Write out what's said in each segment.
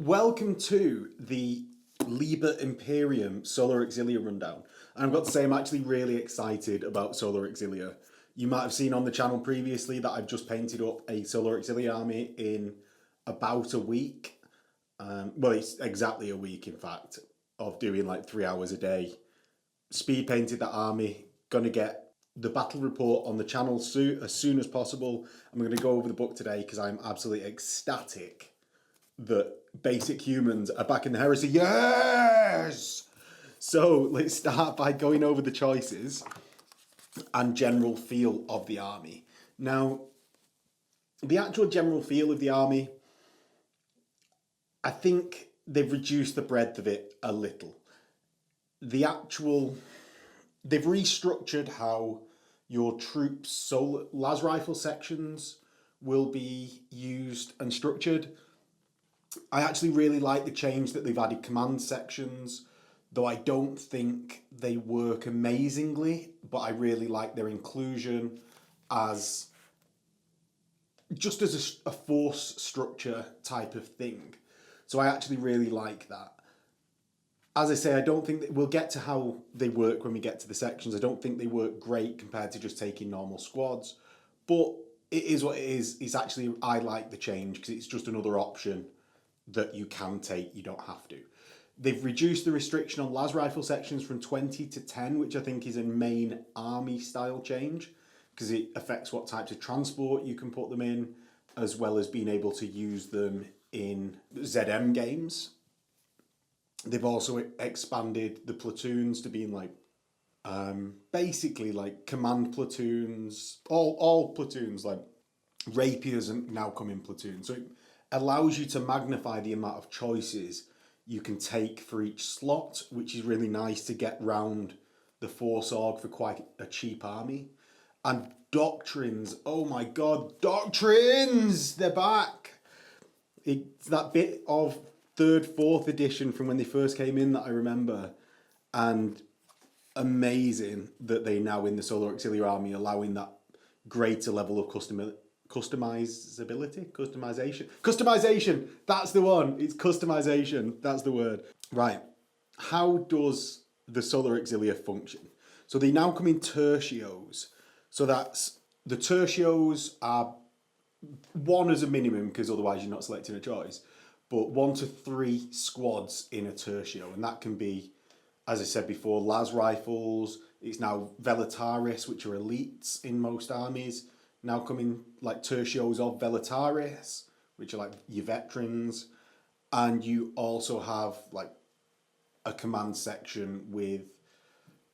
Welcome to the Liber Imperium Solar Auxilia rundown. And I've got to say I'm actually really excited about Solar Auxilia. You might have seen on the channel previously that I've just painted up a Solar Auxilia army in about a week. Well, it's exactly a week, in fact, of doing like 3 hours a day. Speed painted that army, gonna get the battle report on the channel as soon as possible. I'm going to go over the book today because I'm absolutely ecstatic that basic humans are back in the Heresy. Yes! So let's start by going over the choices and general feel of the army. Now, the actual general feel of the army, I think they've reduced the breadth of it a little. They've restructured how your troops' Lasrifle sections will be used and structured. I actually really like the change that they've added command sections, though I don't think they work amazingly, but I really like their inclusion as just as a force structure type of thing. So I actually really like that. As I say, I don't think that we'll get to how they work when we get to the sections. I don't think they work great compared to just taking normal squads, but it is what it is. It's actually, I like the change because it's just another option that you can take, you don't have to. They've reduced the restriction on Lasrifle sections from 20 to 10, which I think is a main army style change because it affects what types of transport you can put them in, as well as being able to use them in ZM games. They've also expanded the platoons to being like, basically like command platoons, all platoons, like rapiers and now come in platoons. So it allows you to magnify the amount of choices you can take for each slot, which is really nice to get round the Force Org for quite a cheap army. And Doctrines, oh my god, Doctrines! They're back! It's that bit of 3rd, 4th edition from when they first came in that I remember, and amazing that they now in the Solar Auxilia army allowing that greater level of customization, that's the one, it's customization, that's the word. Right, how does the Solar Auxilia function? So they now come in tertios, so that's, the tertios are 1 as a minimum because otherwise you're not selecting a choice, but 1 to 3 squads in a tertio, and that can be, as I said before, Lasrifles. It's now Veletaris, which are elites in most armies, now coming like tertios of Veletaris, which are like your veterans, and you also have like a command section with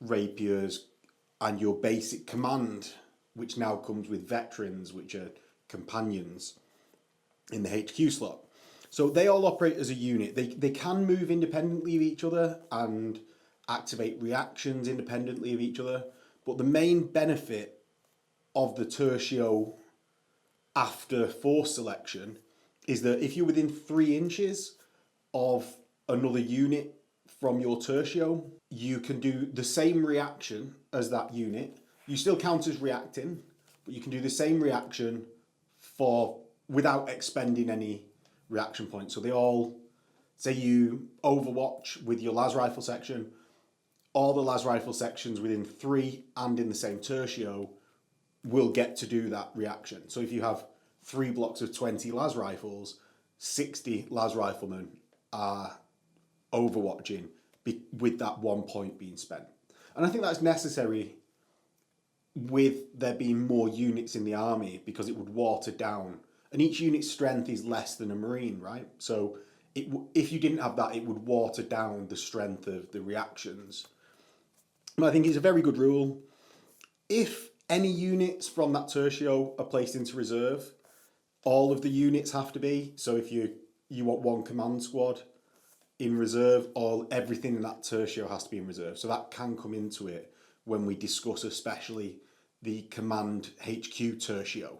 rapiers and your basic command, which now comes with veterans, which are companions in the HQ slot. So they all operate as a unit. They can move independently of each other and activate reactions independently of each other. But the main benefit of the tertio after force selection is that if you're within 3 inches of another unit from your tertio, you can do the same reaction as that unit. You still count as reacting, but you can do the same reaction without expending any reaction points. So they all, say you overwatch with your Lasrifle section, all the Lasrifle sections within 3 and in the same tertio will get to do that reaction. So if you have 3 blocks of 20 Lasrifles, 60 Lasriflemen are overwatching with that 1 point being spent. And I think that's necessary with there being more units in the army because it would water down, and each unit's strength is less than a Marine, right? So if you didn't have that, it would water down the strength of the reactions. And I think it's a very good rule. If any units from that tertio are placed into reserve, all of the units have to be. So if you want 1 command squad in reserve, everything in that tertio has to be in reserve. So that can come into it when we discuss especially the command HQ tertio.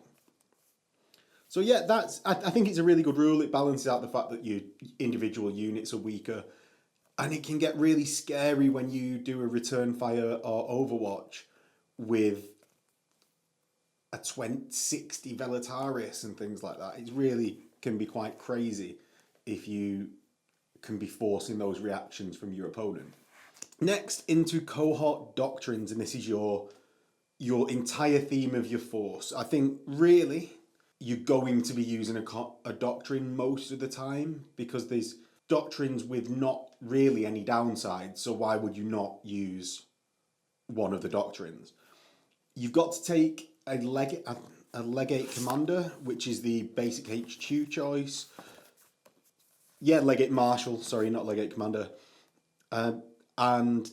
So yeah, I think it's a really good rule. It balances out the fact that your individual units are weaker, and it can get really scary when you do a return fire or overwatch with a 60 Veletaris and things like that. It really can be quite crazy if you can be forcing those reactions from your opponent. Next, into cohort doctrines, and this is your entire theme of your force. I think really you're going to be using a doctrine most of the time because there's doctrines with not really any downside, so why would you not use one of the doctrines? You've got to take a legate commander, which is the basic HQ choice. Yeah, Legate Marshall, sorry, not Legate Commander. And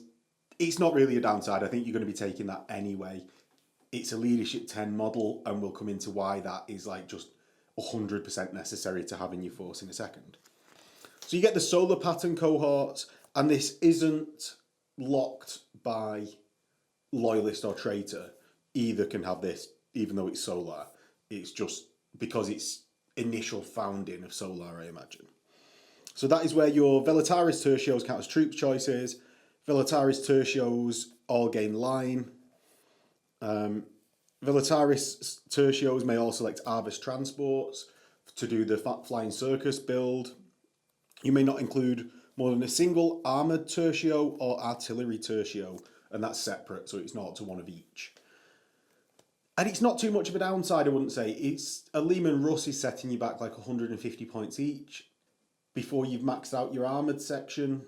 it's not really a downside. I think you're going to be taking that anyway. It's a Leadership 10 model, and we'll come into why that is like just 100% necessary to have in your force in a second. So you get the solar pattern cohorts, and this isn't locked by loyalist or traitor. Either can have this, even though it's solar. It's just because it's initial founding of solar, I imagine. So that is where your Veletaris Tercios count as troops choices. Veletaris Tercios all gain line. Veletaris Tercios may also select Aeveos transports to do the flying circus build. You may not include more than a single Armoured Tercio or Artillery Tercio, and that's separate, so it's not to one of each. And it's not too much of a downside, I wouldn't say. It's a Lehman Russ is setting you back like 150 points each. Before you've maxed out your armoured section,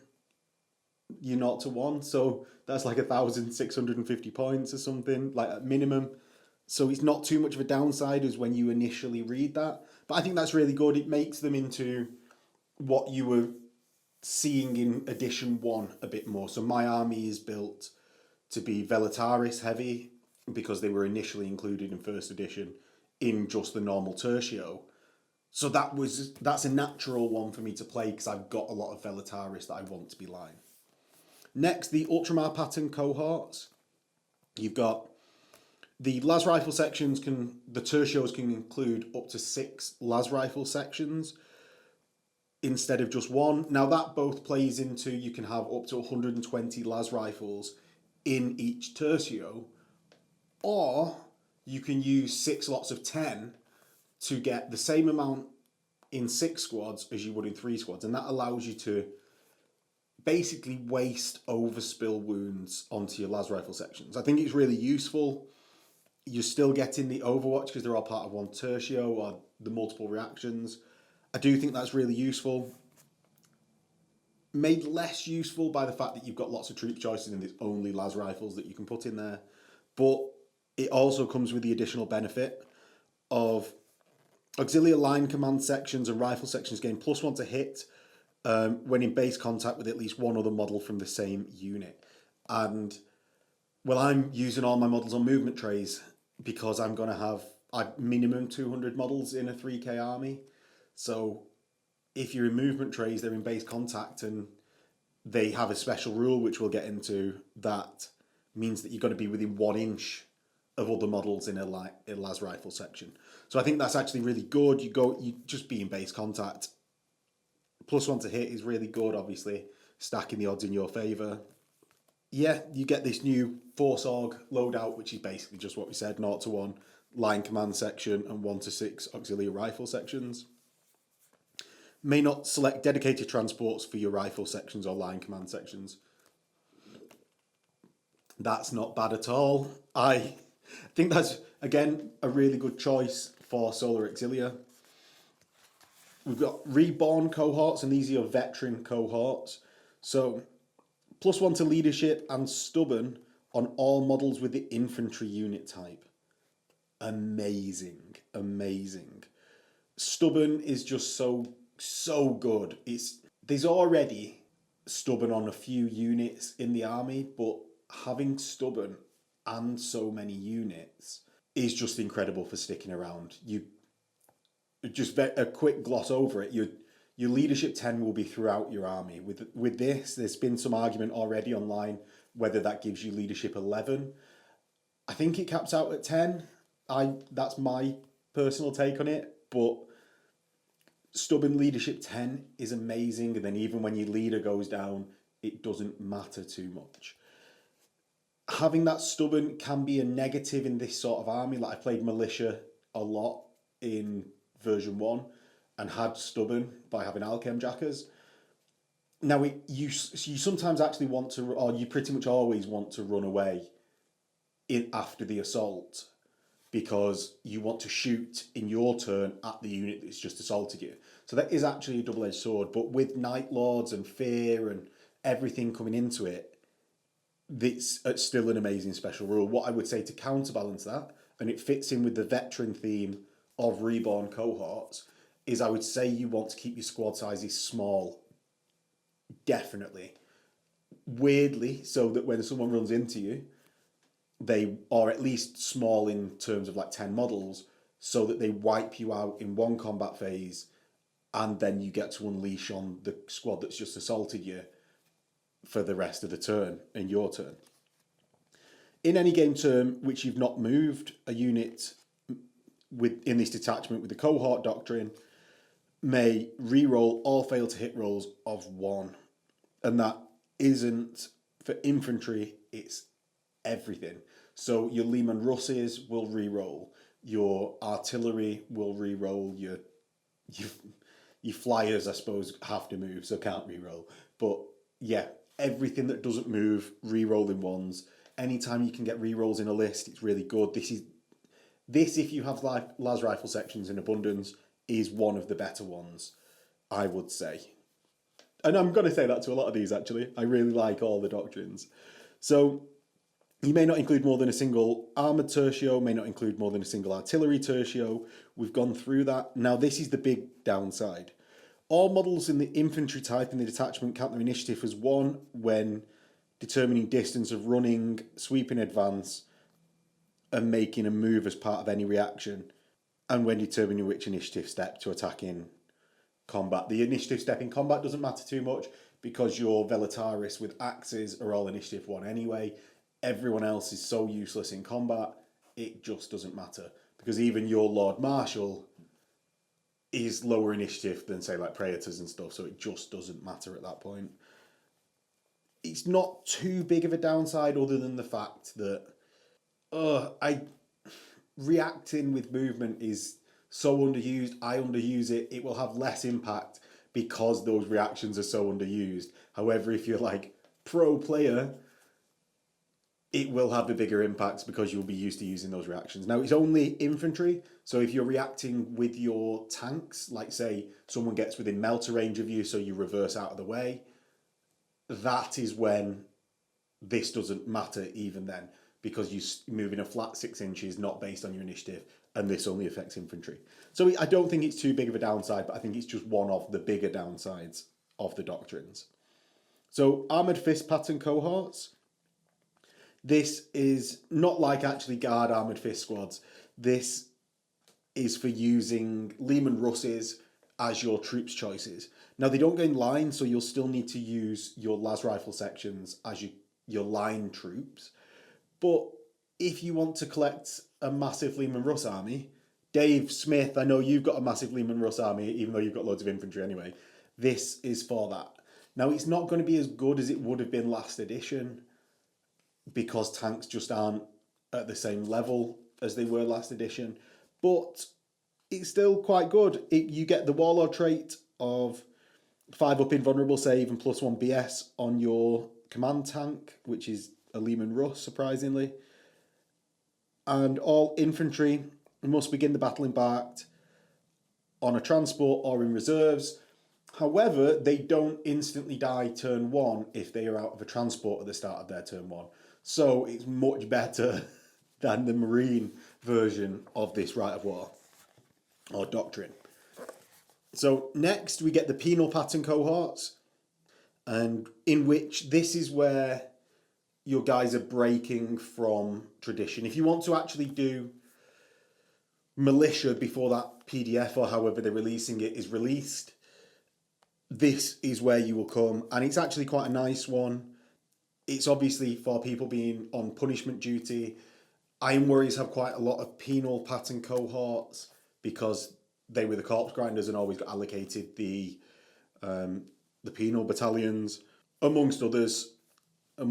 you're not to one. So that's like 1,650 points or something, like at minimum. So it's not too much of a downside as when you initially read that. But I think that's really good. It makes them into what you were seeing in edition 1 a bit more. So my army is built to be Veletaris heavy because they were initially included in first edition in just the normal Tercio. So that's a natural one for me to play because I've got a lot of Veletaris that I want to be line. Next, the Ultramar pattern cohorts. You've got the Lasrifle sections the Tercios can include up to 6 Lasrifle sections instead of just 1. Now that both plays into you can have up to 120 Lasrifles in each Tercio, or you can use 6 lots of 10 to get the same amount in 6 squads as you would in 3 squads, and that allows you to basically waste overspill wounds onto your Lasrifle sections. I think it's really useful. You're still getting the Overwatch because they're all part of one Tercio or the multiple reactions. I do think that's really useful. Made less useful by the fact that you've got lots of troop choices and there's only Lasrifles that you can put in there. But it also comes with the additional benefit of Auxilia line command sections and rifle sections gain +1 to hit when in base contact with at least one other model from the same unit. And, well, I'm using all my models on movement trays because I'm going to have minimum 200 models in a 3k army. So if you're in movement trays, they're in base contact, and they have a special rule, which we'll get into, that means that you've got to be within 1 inch of other models in a Lasrifle section. So I think that's actually really good. You just be in base contact. +1 to hit is really good, obviously, stacking the odds in your favour. Yeah, you get this new Force Org loadout, which is basically just what we said, 0 to 1 line command section and 1 to 6 auxiliary rifle sections. May not select dedicated transports for your rifle sections or line command sections. That's not bad at all. I think that's, again, a really good choice for Solar Auxilia. We've got Reborn cohorts, and these are your veteran cohorts. So, +1 to leadership and stubborn on all models with the infantry unit type. Amazing, amazing. Stubborn is just so good. There's already stubborn on a few units in the army, but having stubborn and so many units is just incredible for sticking around. You just a quick gloss over it. Your leadership 10 will be throughout your army. With this, there's been some argument already online whether that gives you leadership 11. I think it caps out at 10. That's my personal take on it, but stubborn leadership 10 is amazing, and then even when your leader goes down, it doesn't matter too much. Having that stubborn can be a negative in this sort of army. Like I played militia a lot in version 1 and had stubborn by having Alchem Jackers. Now, you sometimes actually want to, or you pretty much always want to run away after the assault because you want to shoot in your turn at the unit that's just assaulted you. So that is actually a double-edged sword. But with Night Lords and Fear and everything coming into it, it's still an amazing special rule. What I would say to counterbalance that, and it fits in with the veteran theme of Reborn cohorts, is I would say you want to keep your squad sizes small. Definitely. Weirdly, so that when someone runs into you, they are at least small in terms of like 10 models, so that they wipe you out in one combat phase, and then you get to unleash on the squad that's just assaulted you for the rest of the turn, in your turn. In any game turn which you've not moved, a unit in this detachment with the cohort doctrine may re-roll all fail to hit rolls of 1. And that isn't for infantry, it's everything. So your Lehman Russes will re-roll, your artillery will re-roll, your flyers, I suppose, have to move, so can't re-roll. But yeah, everything that doesn't move, re-roll in 1s. Anytime you can get re-rolls in a list, it's really good. This, if you have Lasrifle sections in abundance, is one of the better ones, I would say. And I'm going to say that to a lot of these, actually. I really like all the doctrines. So you may not include more than a single Armoured Tercio, may not include more than a single Artillery Tercio. We've gone through that. Now, this is the big downside. All models in the infantry type in the detachment count their initiative as 1 when determining distance of running, sweeping advance, and making a move as part of any reaction, and when determining which initiative step to attack in combat. The initiative step in combat doesn't matter too much because your Veletaris with axes are all initiative 1 anyway. Everyone else is so useless in combat, it just doesn't matter. Because even your Lord Marshall is lower initiative than, say, like Praetors and stuff, so it just doesn't matter at that point. It's not too big of a downside other than the fact that reacting with movement is so underused. I underuse it. It will have less impact because those reactions are so underused. However, if you're like pro player, it will have a bigger impact because you'll be used to using those reactions. Now, it's only infantry, so if you're reacting with your tanks, like say someone gets within melter range of you, so you reverse out of the way, that is when this doesn't matter even then, because you're moving a flat 6 inches, not based on your initiative, and this only affects infantry. So I don't think it's too big of a downside, but I think it's just one of the bigger downsides of the doctrines. So Armoured Fist pattern cohorts. This is not like actually guard Armoured Fist squads. This is for using Lehman Russes as your troops choices. Now, they don't go in line, so you'll still need to use your Lasrifle sections as your line troops. But if you want to collect a massive Lehman Russ army, Dave Smith, I know you've got a massive Lehman Russ army, even though you've got loads of infantry anyway. This is for that. Now, it's not going to be as good as it would have been last edition because tanks just aren't at the same level as they were last edition. But it's still quite good. You get the Warlord trait of 5 up invulnerable save and +1 BS on your command tank, which is a Lehman Russ, surprisingly. And all infantry must begin the battle embarked on a transport or in reserves. However, they don't instantly die turn 1 if they are out of a transport at the start of their turn 1. So it's much better than the Marine version of this Rite of War or doctrine. So next we get the penal pattern cohorts, and in which this is where your guys are breaking from tradition. If you want to actually do militia before that PDF or however they're releasing it is released, this is where you will come, and it's actually quite a nice one. It's obviously for people being on punishment duty. Iron Warriors have quite a lot of penal pattern cohorts because they were the corpse grinders and always got allocated the penal battalions, amongst others. I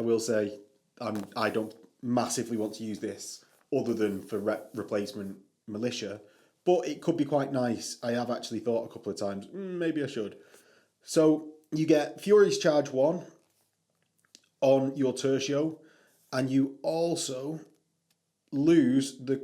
will say, I don't massively want to use this other than for replacement militia, but it could be quite nice. I have actually thought a couple of times, maybe I should. So you get Fury's Charge 1 on your Tercio, and you also lose the...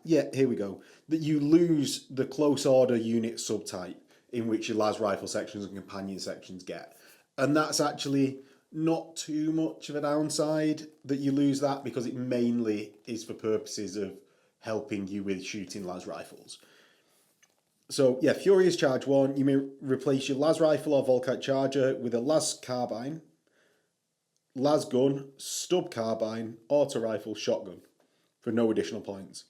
here we go. That you lose the Close Order unit subtype in which your Lasrifle sections and companion sections get. And that's actually not too much of a downside that you lose that, because it mainly is for purposes of helping you with shooting Lasrifles. So yeah, Furious Charge 1, you may replace your Lasrifle or Volkite Charger with a Las Carbine, Las Gun, Stub Carbine, Auto Rifle, Shotgun for no additional points.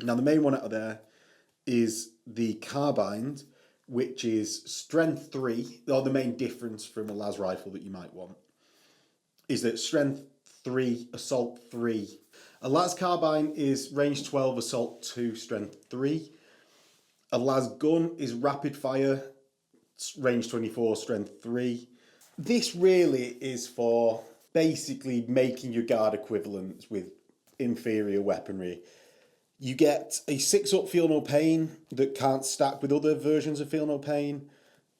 Now the main one out of there is the Carbine, which is Strength 3, or the main difference from a Lasrifle that you might want, is that Strength 3, Assault 3. A Las Carbine is Range 12, Assault 2, Strength 3. A Las Gun is Rapid Fire, Range 24, Strength 3. This really is for basically making your guard equivalents with inferior weaponry. You get a 6-up Feel No Pain that can't stack with other versions of Feel No Pain.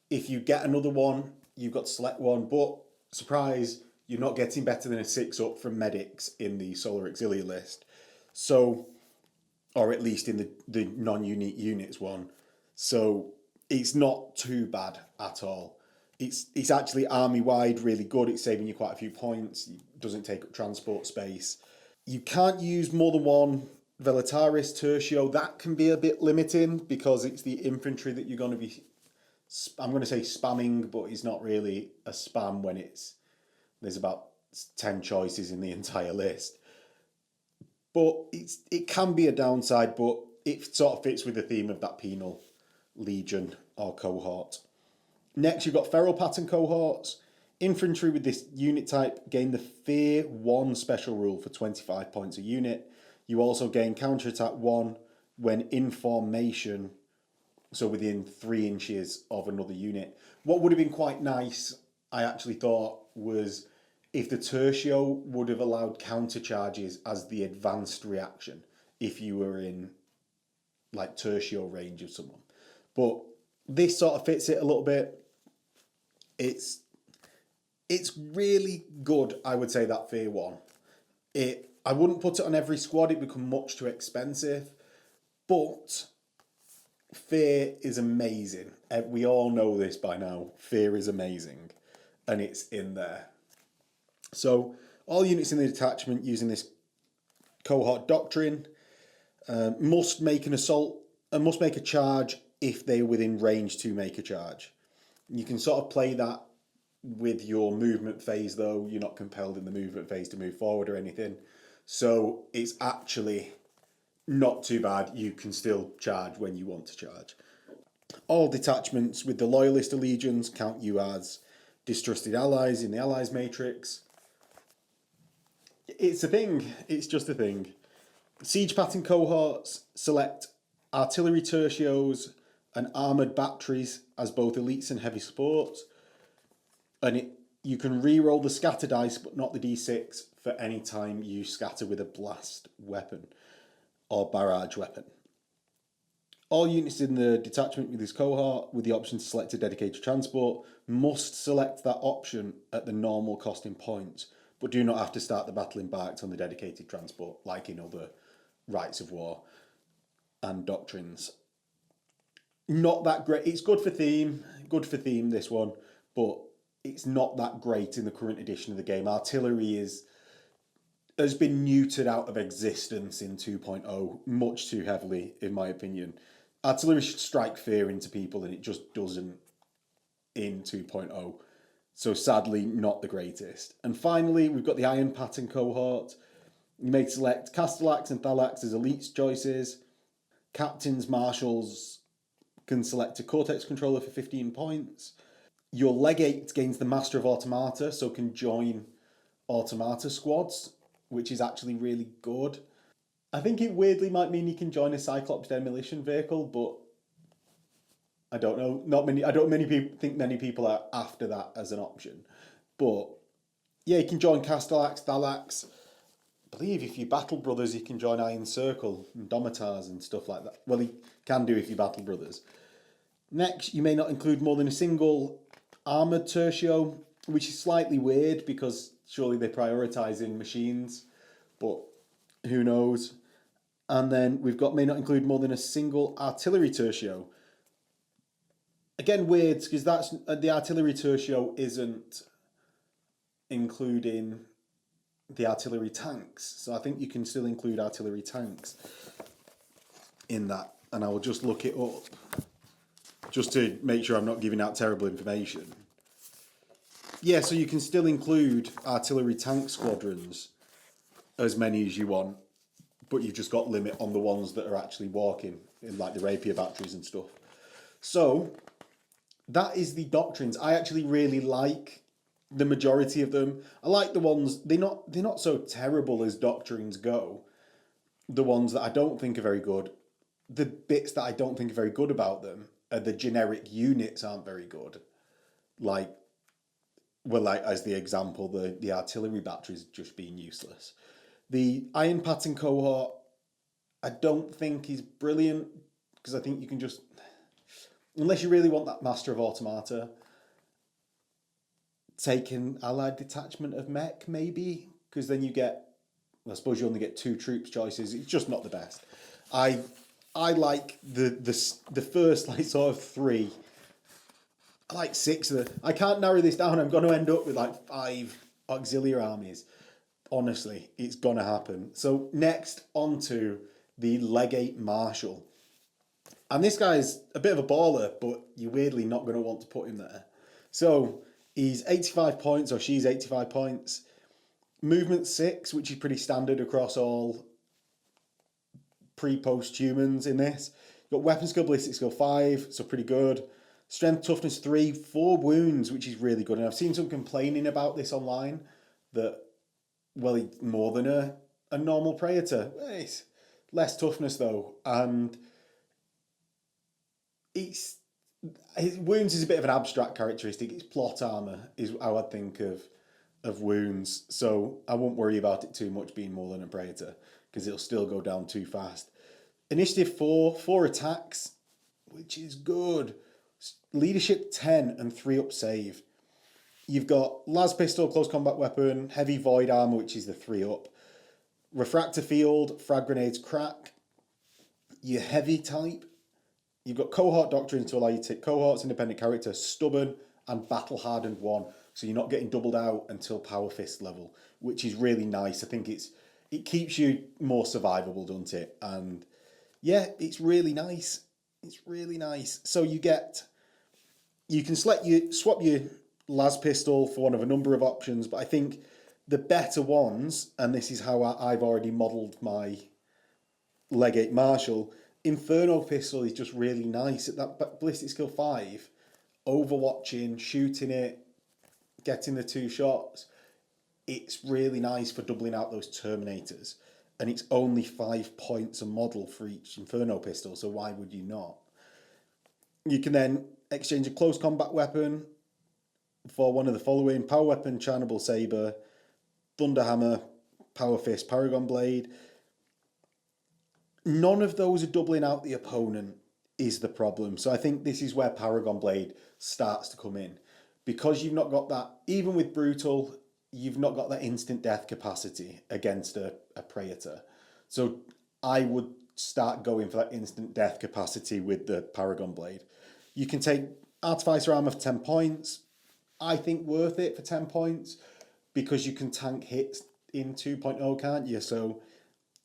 If you get another one, you've got to select one. But, surprise, you're not getting better than a 6-up from medics in the Solar Auxilia list. So, or at least in the non-unique units one. So, it's not too bad at all. It's actually army-wide really good. It's saving you quite a few points. It doesn't take up transport space. You can't use more than one Veletaris Tercio. That can be a bit limiting because it's the infantry that you're going to be, I'm going to say spamming, but it's not really a spam when there's about 10 choices in the entire list. But it can be a downside, but it sort of fits with the theme of that penal legion or cohort. Next, you've got Feral Pattern cohorts. Infantry with this unit type gain the Fear 1 special rule for 25 points a unit. You also gain counterattack 1 when in formation, so within 3 inches of another unit. What would have been quite nice, I actually thought, was if the Tercio would have allowed counter charges as the advanced reaction if you were in like Tercio range of someone. But this sort of fits it a little bit. It's really good, I would say, that Fear 1. I wouldn't put it on every squad, it'd become much too expensive. But Fear is amazing. We all know this by now. Fear is amazing. And it's in there. So, all units in the detachment using this cohort doctrine must make an assault and must make a charge if they're within range to make a charge. You can sort of play that with your movement phase, though. You're not compelled in the movement phase to move forward or anything. So it's actually not too bad. You can still charge when you want to charge. All detachments with the Loyalist Allegiance count you as distrusted allies in the Allies matrix. It's a thing. It's just a thing. Siege Pattern cohorts select Artillery Tercios and Armoured Batteries as both elites and heavy support. And you can re-roll the scatter dice, but not the d6, for any time you scatter with a blast weapon or barrage weapon. All units in the detachment with this cohort, with the option to select a dedicated transport, must select that option at the normal costing points, but do not have to start the battle embarked on the dedicated transport, like in other Rites of War and Doctrines. Not that great. It's good for theme, this one, but it's not that great in the current edition of the game. Artillery has been neutered out of existence in 2.0 much too heavily, in my opinion. Artillery should strike fear into people, and it just doesn't in 2.0. So sadly, not the greatest. And finally, we've got the Iron Pattern cohort. You may select Castellax and Thalax as elites choices. Captains, Marshals can select a Cortex controller for 15 points. Your Legate gains the Master of Automata, so can join Automata squads, which is actually really good. I think it weirdly might mean you can join a Cyclops demolition vehicle, but I don't know. Think many people are after that as an option. But yeah, you can join Castellax, Thalax. I believe if you battle brothers, you can join Iron Circle and Domitars and stuff like that. Well, you can do if you battle brothers. Next, you may not include more than a single Armoured Tercio, which is slightly weird because surely they're prioritising machines, but who knows. And then we've got may not include more than a single Artillery Tercio. Again, weird because that's the Artillery Tercio isn't including the artillery tanks. So I think you can still include artillery tanks in that. And I will just look it up just to make sure I'm not giving out terrible information. Yeah, so you can still include artillery tank squadrons, as many as you want, but you've just got limit on the ones that are actually walking, in like the rapier batteries and stuff. So that is the Doctrines. I actually really like the majority of them. I like the ones, they're not so terrible as Doctrines go. The ones that I don't think are very good. The bits that I don't think are very good about them are the generic units aren't very good. Like as the example, the artillery batteries just being useless. The Iron Pattern cohort, I don't think is brilliant, because I think you can just, unless you really want that Master of Automata, take an allied detachment of mech, maybe, because then you get, I suppose you only get 2 troops choices. It's just not the best. I like the first like sort of 3. I like 6 of them. I can't narrow this down. I'm going to end up with like 5 Auxilia armies. Honestly, it's going to happen. So next, on to the Legate Marshall. And this guy's a bit of a baller, but you're weirdly not going to want to put him there. So he's 85 points, or she's 85 points. Movement 6, which is pretty standard across all pre-post humans in this. You've got weapon skill, ballistic skill 5, so pretty good. Strength, toughness 3, 4 wounds, which is really good. And I've seen some complaining about this online, that, well, he's more than a normal Praetor. It's less toughness though, and his wounds is a bit of an abstract characteristic. It's plot armor is how I think of wounds, so I won't worry about it too much being more than a Praetor, because it'll still go down too fast. Initiative 4, 4 attacks, which is good. Leadership 10 and 3 up save. You've got Las Pistol, close combat weapon, heavy void armor, which is the 3 up. Refractor field, frag grenades, crack. Your heavy type. You've got cohort doctrine to allow you to take cohorts, independent character, stubborn, and battle hardened 1. So you're not getting doubled out until power fist level, which is really nice. I think it keeps you more survivable, doesn't it? And yeah, it's really nice. It's really nice. So you can swap your las pistol for one of a number of options, but I think the better ones, and this is how I've already modelled my Legate Marshall, Inferno pistol is just really nice at that ballistic skill 5, overwatching, shooting it, getting the 2 shots. It's really nice for doubling out those Terminators, and it's only 5 points a model for each Inferno pistol, so why would you not? You can then exchange a close combat weapon for one of the following: power weapon, Charnable Saber, Thunder Hammer, Power Fist, Paragon Blade. None of those are doubling out the opponent is the problem. So I think this is where Paragon Blade starts to come in, because you've not got that, even with Brutal, you've not got that instant death capacity against a Praetor. So I would start going for that instant death capacity with the Paragon Blade. You can take Artificer Armor for 10 points. I think worth it for 10 points, because you can tank hits in 2.0, can't you? So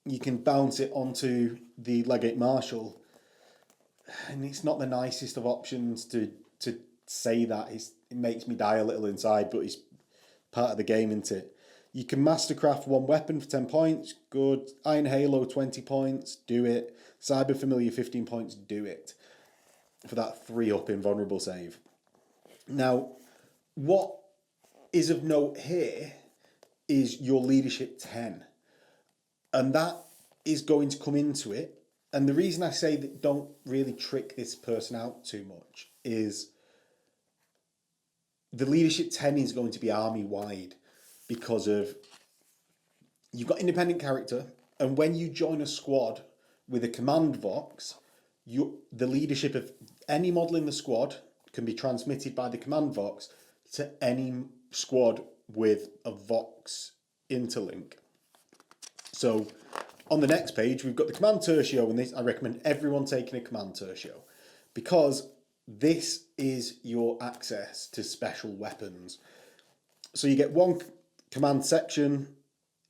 you can bounce it onto the Legate Marshall. And it's not the nicest of options to say that. It makes me die a little inside, but it's part of the game, isn't it? You can Mastercraft 1 weapon for 10 points. Good. Iron Halo 20 points. Do it. Cyber Familiar 15 points. Do it. For that 3 up invulnerable save. Now, what is of note here is your leadership 10. And that is going to come into it. And the reason I say that don't really trick this person out too much is the leadership 10 is going to be army-wide, because of you've got independent character, and when you join a squad with a command vox, the leadership of any model in the squad can be transmitted by the command Vox to any squad with a Vox interlink. So on the next page, we've got the Command Tercio, and this, I recommend everyone taking a Command Tercio, because this is your access to special weapons. So you get one command section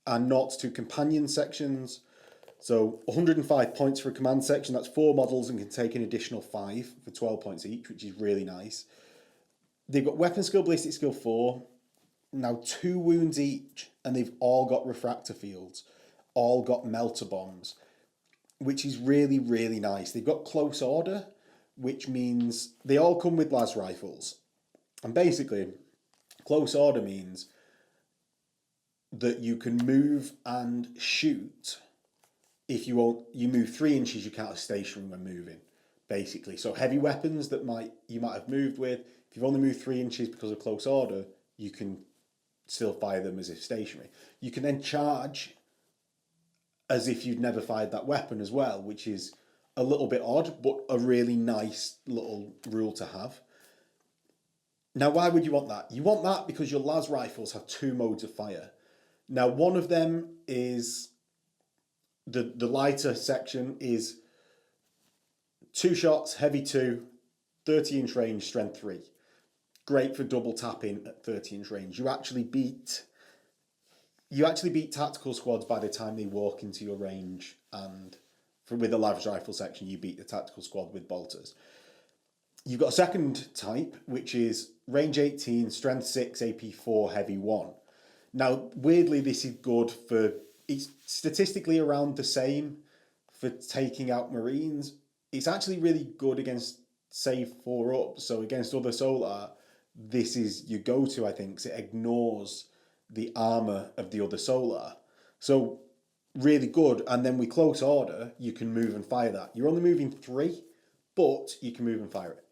and not two companion sections. So 105 points for a command section, that's 4 models and can take an additional 5 for 12 points each, which is really nice. They've got weapon skill, ballistic skill 4, now 2 wounds each, and they've all got refractor fields, all got melter bombs, which is really, really nice. They've got close order, which means they all come with las rifles. And basically, close order means that you can move and shoot. If you move 3 inches, you count as stationary when moving, basically. So heavy weapons that you might have moved with, if you've only moved 3 inches because of close order, you can still fire them as if stationary. You can then charge as if you'd never fired that weapon as well, which is a little bit odd, but a really nice little rule to have. Now, why would you want that? You want that because your las rifles have 2 modes of fire. Now, one of them is the lighter section is 2 shots, heavy 2, 30-inch range, strength 3. Great for double tapping at 30-inch range. You actually beat tactical squads by the time they walk into your range, and with the las rifle section, you beat the tactical squad with bolters. You've got a second type, which is range 18, strength 6, AP 4, heavy 1. Now, weirdly, this is good for, it's statistically around the same for taking out Marines. It's actually really good against save 4 up. So against other Solar, this is your go-to, I think, because it ignores the armor of the other Solar. So really good. And then with close order, you can move and fire that. You're only moving 3, but you can move and fire it.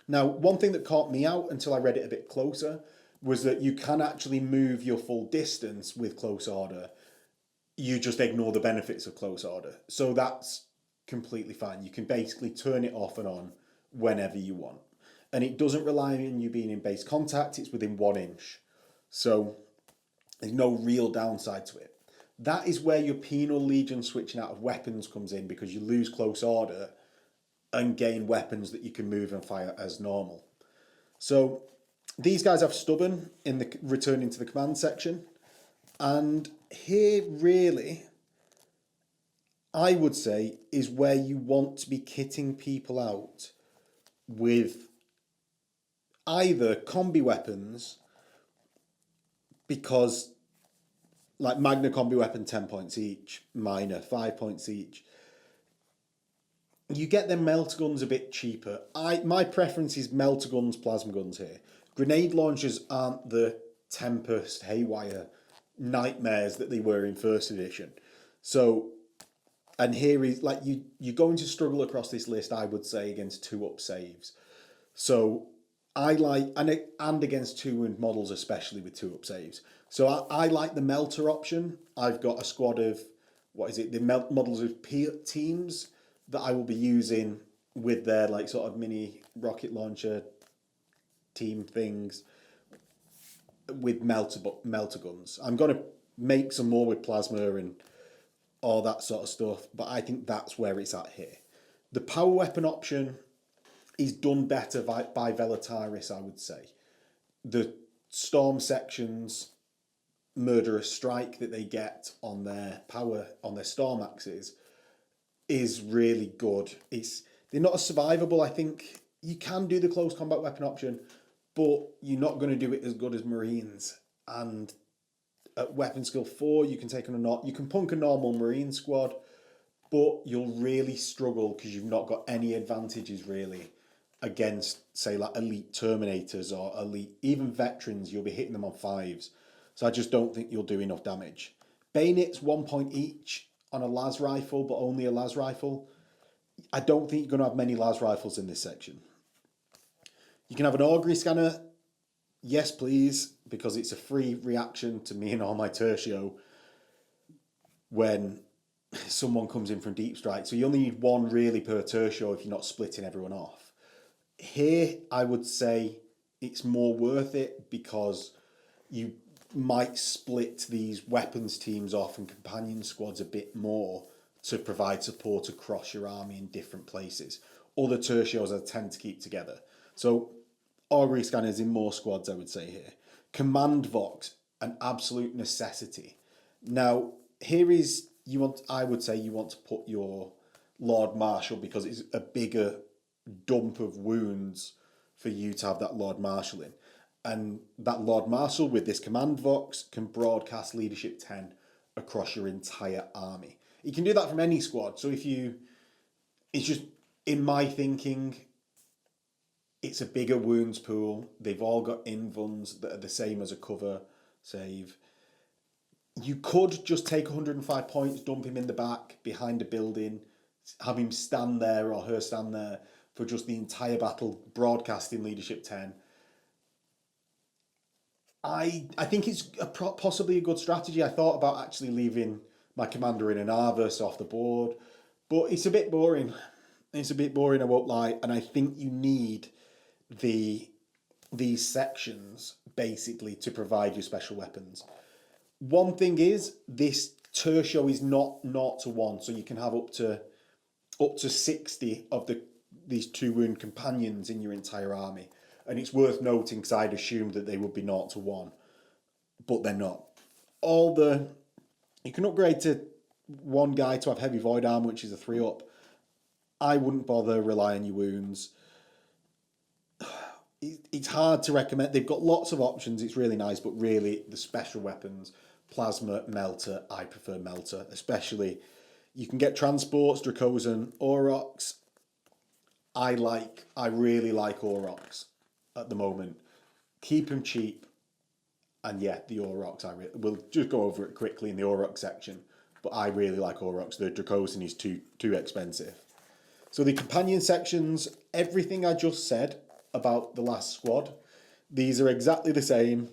Now, one thing that caught me out until I read it a bit closer was that you can actually move your full distance with close order. You just ignore the benefits of close order. So that's completely fine. You can basically turn it off and on whenever you want. And it doesn't rely on you being in base contact. It's within 1 inch. So there's no real downside to it. That is where your penal legion switching out of weapons comes in, because you lose close order and gain weapons that you can move and fire as normal. So these guys have stubborn in the returning to the command section. And here really, I would say, is where you want to be kitting people out with either combi weapons, because like Magna combi weapon 10 points each, minor 5 points each. You get them melter guns a bit cheaper. My preference is melter guns, plasma guns here. Grenade launchers aren't the Tempest, Haywire nightmares that they were in first edition. So, and here is like you're going to struggle across this list, I would say, against 2-up saves. So I like, and against 2-wound models, especially with 2-up saves. So I like the melter option. I've got a squad of, the models of teams that I will be using with their like sort of mini rocket launcher team things with melter guns. I'm going to make some more with plasma and all that sort of stuff, but I think that's where it's at here. The power weapon option is done better by Veletaris, I would say. The storm sections murderous strike that they get on their power, on their storm axes, is really good. They're not as survivable. I think you can do the close combat weapon option, but you're not going to do it as good as Marines. And at weapon skill 4, you can you can punk a normal Marine squad, but you'll really struggle because you've not got any advantages really against, say, like elite Terminators or elite, even veterans. You'll be hitting them on 5s. So I just don't think you'll do enough damage. Bayonets 1 point each on a las rifle, but only a las rifle. I don't think you're going to have many las rifles in this section. You can have an augury scanner. Yes, please, because it's a free reaction to me and all my Tercio when someone comes in from deep strike. So you only need 1 really per Tercio if you're not splitting everyone off. Here, I would say it's more worth it because you might split these weapons teams off and companion squads a bit more to provide support across your army in different places. Other tertios I tend to keep together. So augury scanners in more squads, I would say here. Command Vox, an absolute necessity. Now, here is I would say you want to put your Lord Marshal because it's a bigger dump of wounds for you to have that Lord Marshal in. And that Lord Marshal with this Command Vox can broadcast Leadership 10 across your entire army. You can do that from any squad. So it's just, in my thinking, it's a bigger wounds pool. They've all got invuns that are the same as a cover save. You could just take 105 points, dump him in the back behind a building, have him stand there or her stand there for just the entire battle, broadcasting Leadership 10. I think it's possibly a good strategy. I thought about actually leaving my commander in an Arvus off the board, but it's a bit boring. It's a bit boring, I won't lie, and I think you need these sections basically to provide you special weapons. One thing is, this tercio is not 0 to 1, so you can have up to 60 of these 2 wound companions in your entire army. And it's worth noting because I'd assumed that they would be 0 to 1, but they're not. You can upgrade to one guy to have heavy void armor, which is a 3-up. I wouldn't bother relying on your wounds. It's hard to recommend. They've got lots of options. It's really nice, but really the special weapons, Plasma, Melter, I prefer Melter. Especially, you can get transports, Dracosan, Aurochs. I really like Aurochs at the moment. Keep them cheap. And yeah, the Aurochs, we'll just go over it quickly in the Auroch section. But I really like Aurochs. The Dracosan is too expensive. So the companion sections, everything I just said about the last squad, these are exactly the same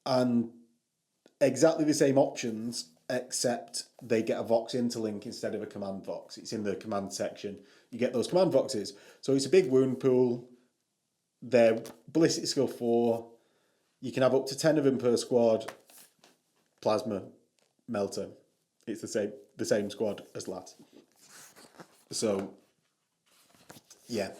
and exactly the same options, except they get a Vox interlink instead of a Command Vox. It's in the command section. You get those Command Voxes. So it's a big wound pool. They're ballistic skill 4. You can have up to 10 of them per squad. Plasma, Melter. It's the same squad as last. So, yeah.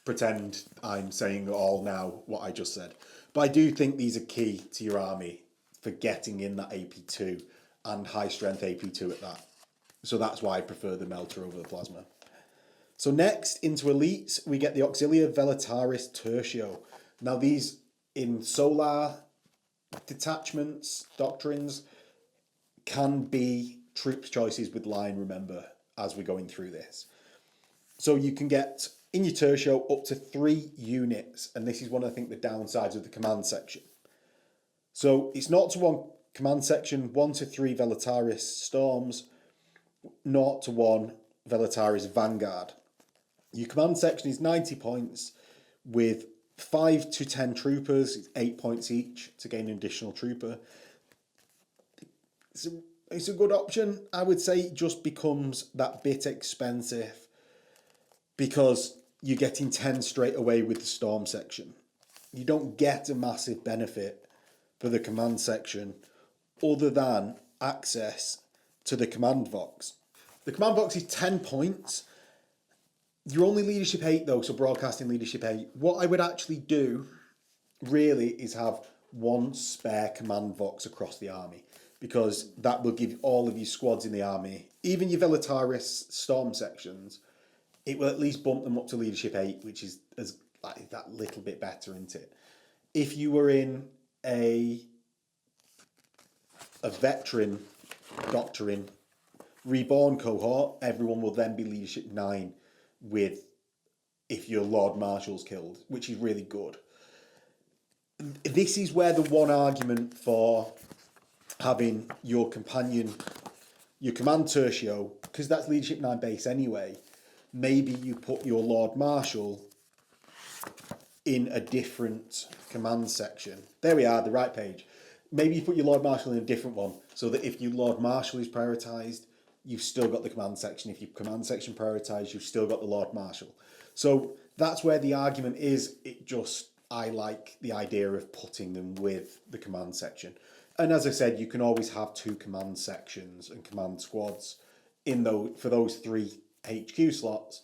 Pretend I'm saying all now what I just said. But I do think these are key to your army for getting in that AP2 and high strength AP2 at that. So that's why I prefer the Melter over the Plasma. So next, into Elites, we get the Auxilia Veletaris Tercio. Now these in Solar detachments, Doctrines, can be troops choices with line, remember, as we're going through this. So you can get, in your Tercio, up to 3 units, and this is one, I think, the downsides of the command section. So it's 0 to 1 command section, 1 to 3 Veletaris Storms, 0 to 1 Veletaris Vanguard. Your command section is 90 points with 5 to 10 troopers, it's 8 points each to gain an additional trooper. It's a good option. I would say it just becomes that bit expensive because you're getting 10 straight away with the Storm section. You don't get a massive benefit for the command section other than access to the Command Vox. The Command Vox is 10 points. You're only Leadership 8 though, so broadcasting Leadership 8. What I would actually do, really, is have 1 spare Command Vox across the army, because that will give all of your squads in the army, even your Veletaris Storm sections, it will at least bump them up to Leadership 8, which is that little bit better, isn't it? If you were in a veteran Doctrine Reborn cohort, everyone will then be Leadership 9 if your Lord Marshal's killed, which is really good. This is where the one argument for having your command tercio, because that's Leadership 9 base anyway, maybe you put your Lord Marshal in a different command section. There we are, the right page. Maybe you put your Lord Marshal in a different one, so that if your Lord Marshal is prioritised, you've still got the command section. If your command section prioritised, you've still got the Lord Marshal. So that's where the argument is. I like the idea of putting them with the command section. And as I said, you can always have 2 command sections and command squads for those 3 HQ slots.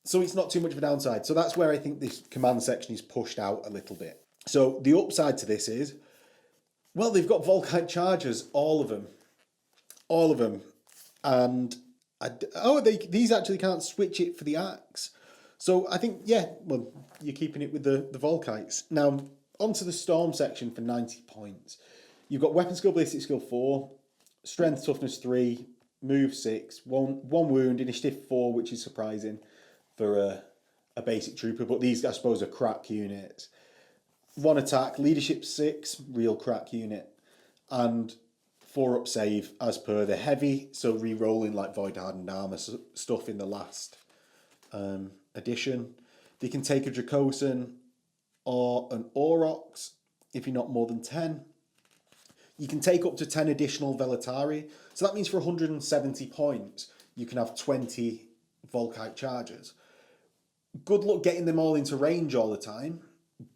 So it's not too much of a downside. So that's where I think this command section is pushed out a little bit. So the upside to this is, well, they've got Volkite chargers, all of them. All of them. And, these actually can't switch it for the axe. So I think, yeah, well, you're keeping it with the Volkites. Now, onto the Storm section for 90 points. You've got Weapon Skill, Ballistic Skill 4, Strength, Toughness 3, Move 6, 1 wound, Initiative 4, which is surprising for a basic trooper, but these, I suppose, are crack units. 1 attack, Leadership 6, real crack unit, and 4 up save as per the heavy, so re-rolling like Void Hardened Armour stuff in the last edition. They can take a Dracosan or an Aurochs if you're not more than 10. You can take up to 10 additional Veletari, so that means for 170 points you can have 20 Volkite chargers. Good luck getting them all into range all the time,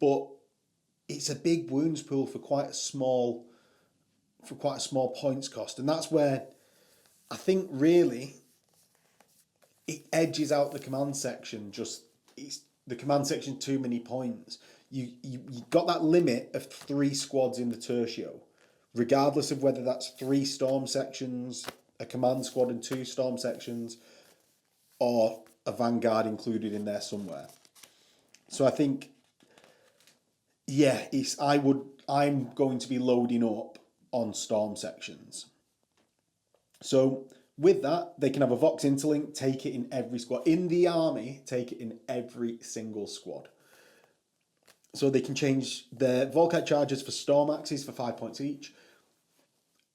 but it's a big wounds pool for quite a small points cost, and that's where I think really it edges out the command section. It's the command section too many points. You got that limit of 3 squads in the Tercio, regardless of whether that's 3 storm sections, a command squad and 2 storm sections, or a vanguard included in there somewhere. So I think, yeah, I'm going to be loading up on storm sections. So with that, they can have a Vox Interlink, take it in every squad. In the army, take it in every single squad. So they can change their Volkite charges for storm axes for 5 points each.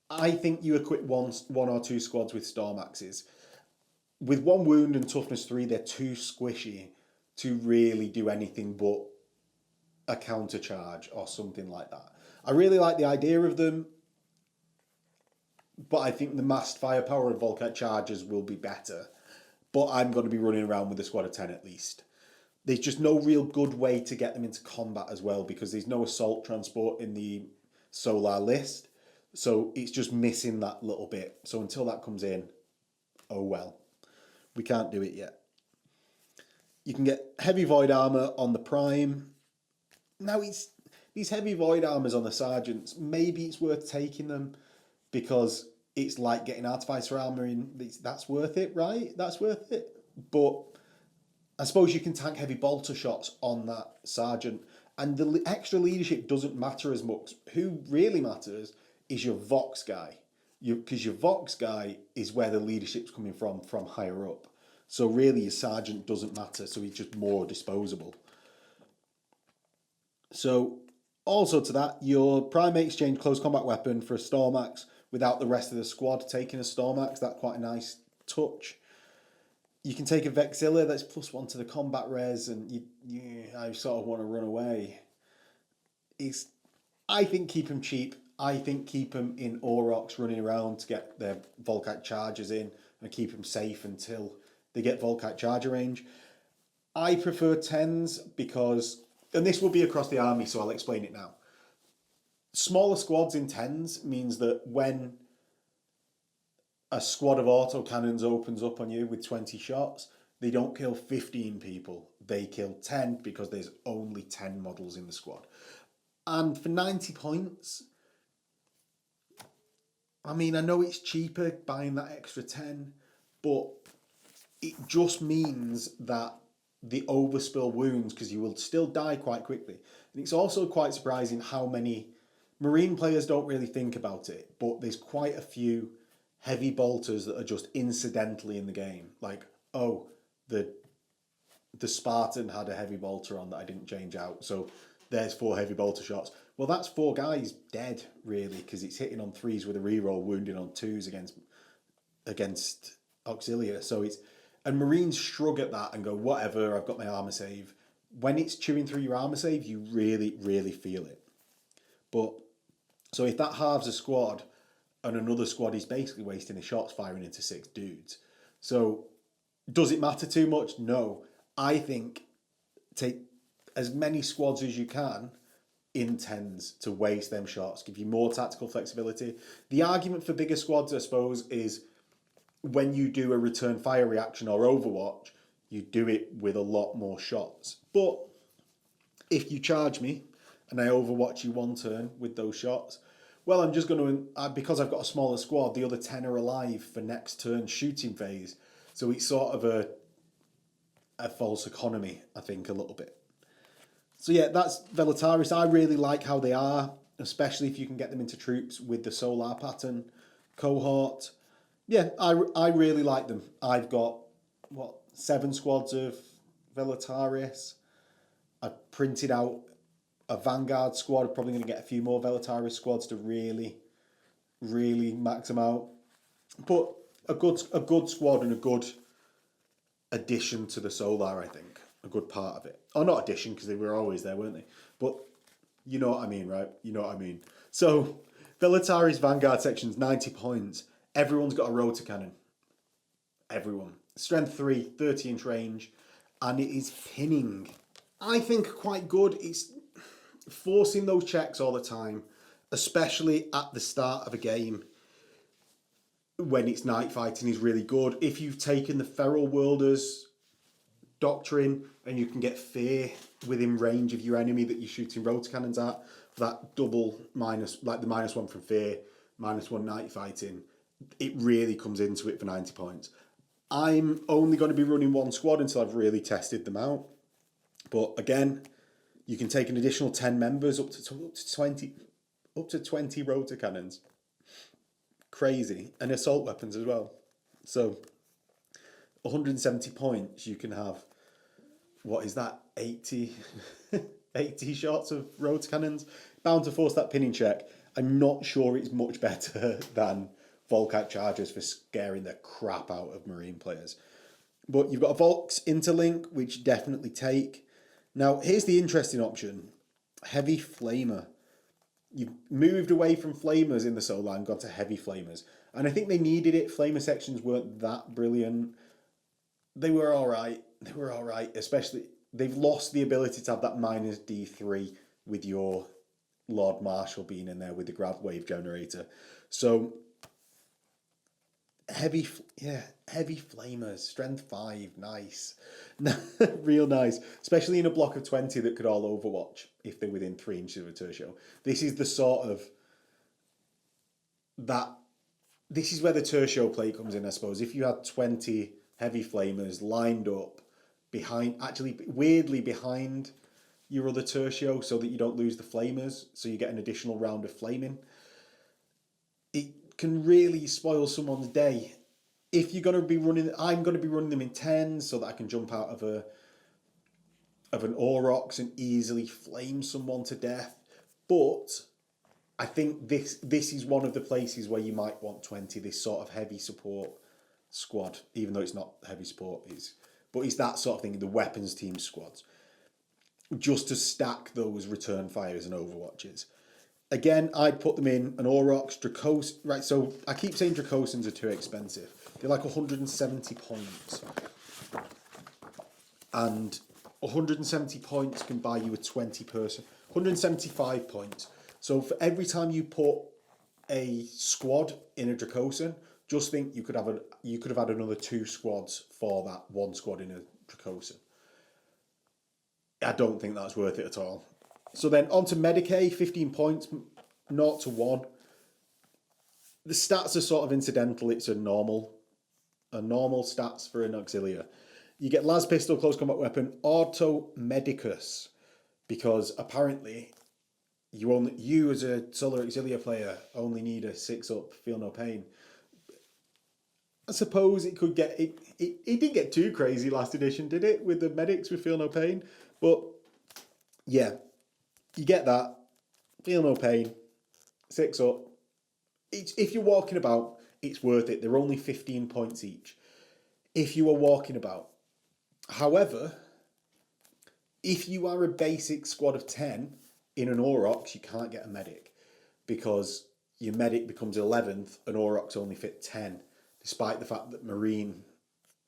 I think you equip one or 2 squads with storm axes. With 1 wound and toughness 3, they're too squishy to really do anything but a counter charge or something like that. I really like the idea of them, but I think the massed firepower of Volkite chargers will be better. But I'm going to be running around with a squad of 10 at least. There's just no real good way to get them into combat as well, because there's no assault transport in the Solar list. So it's just missing that little bit. So until that comes in, oh well. We can't do it yet. You can get heavy void armor on the prime. Now, these heavy void armors on the sergeants, maybe it's worth taking them because it's like getting artificer armor in. That's worth it, right? That's worth it. But I suppose you can tank heavy bolter shots on that sergeant, and the extra leadership doesn't matter as much. Who really matters is your Vox guy. Because your Vox guy is where the leadership's coming from higher up. So really your sergeant doesn't matter, so he's just more disposable. So also to that, your prime may exchange close combat weapon for a Stormax without the rest of the squad taking a Stormax. That's quite a nice touch. You can take a Vexilla that's +1 to the combat res, and I sort of want to run away. I think keep them cheap. I think keep them in Aurochs running around to get their Volkite chargers in and keep them safe until they get Volkite charger range. I prefer 10s because, and this will be across the army, so I'll explain it now. Smaller squads in 10s means that when a squad of autocannons opens up on you with 20 shots, they don't kill 15 people. They kill 10 because there's only 10 models in the squad. And for 90 points, I mean, I know it's cheaper buying that extra 10, but it just means that the overspill wounds, because you will still die quite quickly. And it's also quite surprising how many Marine players don't really think about it, but there's quite a few heavy bolters that are just incidentally in the game. Like, oh, the Spartan had a heavy bolter on that I didn't change out, so there's 4 heavy bolter shots. Well, that's 4 guys dead, really, because it's hitting on 3s with a reroll, wounding on 2s against Auxilia. So and Marines shrug at that and go, whatever, I've got my armor save. When it's chewing through your armor save, you really, really feel it. But so if that halves a squad and another squad is basically wasting his shots firing into 6 dudes. So, does it matter too much? No. I think take as many squads as you can in 10s to waste them shots, give you more tactical flexibility. The argument for bigger squads, I suppose, is when you do a return fire reaction or Overwatch, you do it with a lot more shots. But if you charge me and I Overwatch you one turn with those shots, well, I'm just going to, because I've got a smaller squad, the other 10 are alive for next turn shooting phase. So it's sort of a false economy, I think, a little bit. So yeah, that's Veletaris. I really like how they are, especially if you can get them into troops with the solar pattern cohort. Yeah, I really like them. I've got, 7 squads of Veletaris. I've printed out a Vanguard squad. I'm probably going to get a few more Veletaris squads to really max them out. But a good squad and a good addition to the Solar, I think. A good part of it. Or not addition, because they were always there, weren't they? But you know what I mean, right? You know what I mean. So, Veletaris Vanguard section's 90 points. Everyone's got a rotor cannon. Everyone. Strength 3, 30-inch range. And it is pinning. I think quite good. It's forcing those checks all the time, especially at the start of a game when it's night fighting is really good. If you've taken the Feral Worlders doctrine and you can get fear within range of your enemy that you're shooting rotor cannons at, that double minus, like the -1 from fear, -1 night fighting, it really comes into it for 90 points. I'm only going to be running one squad until I've really tested them out. But again, you can take an additional 10 members up to 20 rotor cannons. Crazy. And assault weapons as well. So 170 points, you can have, what is that, 80 shots of rotor cannons. Bound to force that pinning check. I'm not sure it's much better than Volkite Chargers for scaring the crap out of Marine players. But you've got a Volks Interlink, which definitely take. Now, here's the interesting option. Heavy Flamer. You've moved away from Flamers in the Solar and gone to Heavy Flamers. And I think they needed it. Flamer sections weren't that brilliant. They were all right. Especially, they've lost the ability to have that -D3 with your Lord Marshall being in there with the grab wave generator. So, heavy flamers, strength 5, nice. Real nice. Especially in a block of 20 that could all Overwatch if they're within 3 inches of a Tercio. This is the sort of this is where the Tercio play comes in, I suppose. If you had 20 heavy flamers lined up weirdly behind your other Tercio so that you don't lose the flamers, so you get an additional round of flaming, it can really spoil someone's day. If you're going to be running, I'm going to be running them in 10s so that I can jump out of an Aurochs and easily flame someone to death. But I think this is one of the places where you might want 20, this sort of heavy support squad, even though it's not heavy support, but it's that sort of thing in the weapons team squads, just to stack those return fires and Overwatches. Again, I'd put them in an Aurochs, Dracos. Right, so I keep saying Dracosans are too expensive. They're like 170 points. And 170 points can buy you a 20-person. 175 points. So for every time you put a squad in a Dracosan, just think you could have had another 2 squads for that one squad in a Dracosan. I don't think that's worth it at all. So then on to Medicae, 15 points, 0 to 1. The stats are sort of incidental. It's a normal stats for an Auxilia. You get Las Pistol, close combat weapon, Auto Medicus, because apparently you as a Solar Auxilia player only need a 6-up, feel no pain. I suppose it could get it didn't get too crazy last edition, did it? With the medics with feel no pain, but yeah. You get that, feel no pain, 6-up. If you're walking about, it's worth it. They're only 15 points each. If you are walking about. However, if you are a basic squad of 10 in an Aurochs, you can't get a medic because your medic becomes 11th and Aurochs only fit 10, despite the fact that Marine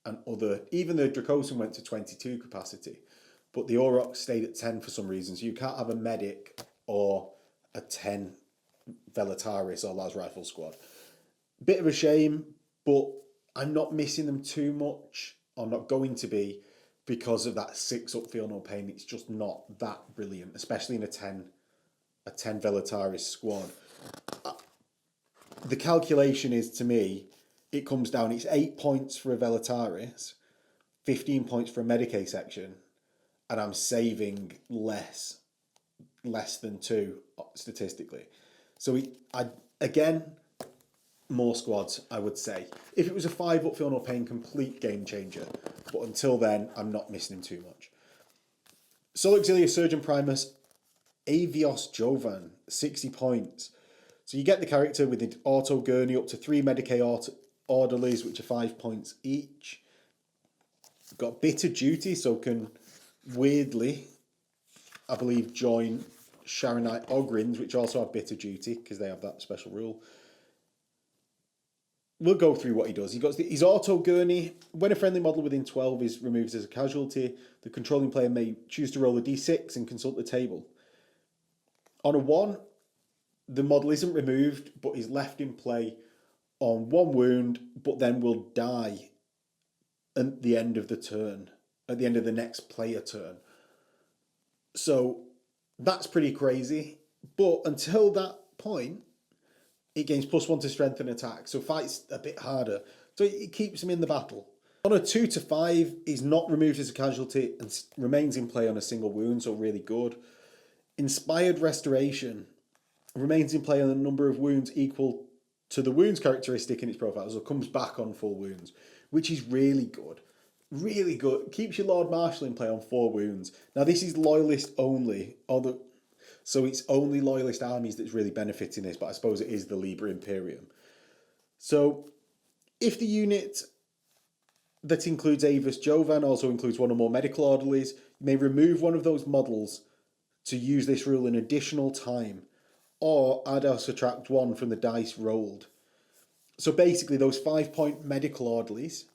and other, even the Dracosan went to 22 capacity, but the Aurochs stayed at 10 for some reason. So you can't have a medic or a 10 Veletaris or Lasrifle squad. Bit of a shame, but I'm not missing them too much. I'm not going to be, because of that 6 up feel no pain. It's just not that brilliant, especially in a 10 Veletaris squad. The calculation is, to me, it comes down, it's 8 points for a Veletaris, 15 points for a Medicae section, and I'm saving less than 2 statistically. So again, more squads, I would say. If it was a 5 up feel no pain, complete game changer. But until then, I'm not missing him too much. Solar Auxilia Surgeon Primus, Aeveos Jovann, 60 points. So you get the character with the auto gurney up to 3 Medicae orderlies, which are 5 points each. Got Bitter Duty, so can weirdly, I believe, join Sharonite Ogryns, which also have Bitter Duty, because they have that special rule. We'll go through what he does. He got his auto gurney. When a friendly model within 12 is removed as a casualty, the controlling player may choose to roll a d6 and consult the table. On a 1, the model isn't removed, but is left in play on 1 wound, but then will die at the end of the turn, at the end of the next player turn. So that's pretty crazy. But until that point, it gains +1 to strength and attack, so fights a bit harder. So it keeps him in the battle. On a 2 to 5, he's not removed as a casualty and remains in play on a single wound, so really good. Inspired Restoration remains in play on a number of wounds equal to the wounds characteristic in its profile, so it comes back on full wounds, which is really good. Really good. Keeps your Lord Marshal in play on 4 wounds. Now this is loyalist only, so it's only loyalist armies that's really benefiting this, but I suppose it is the Liber Imperium. So if the unit that includes Aeveos Jovann also includes 1 or more medical orderlies, you may remove one of those models to use this rule an additional time, or add or subtract 1 from the dice rolled. So basically those 5-point medical orderlies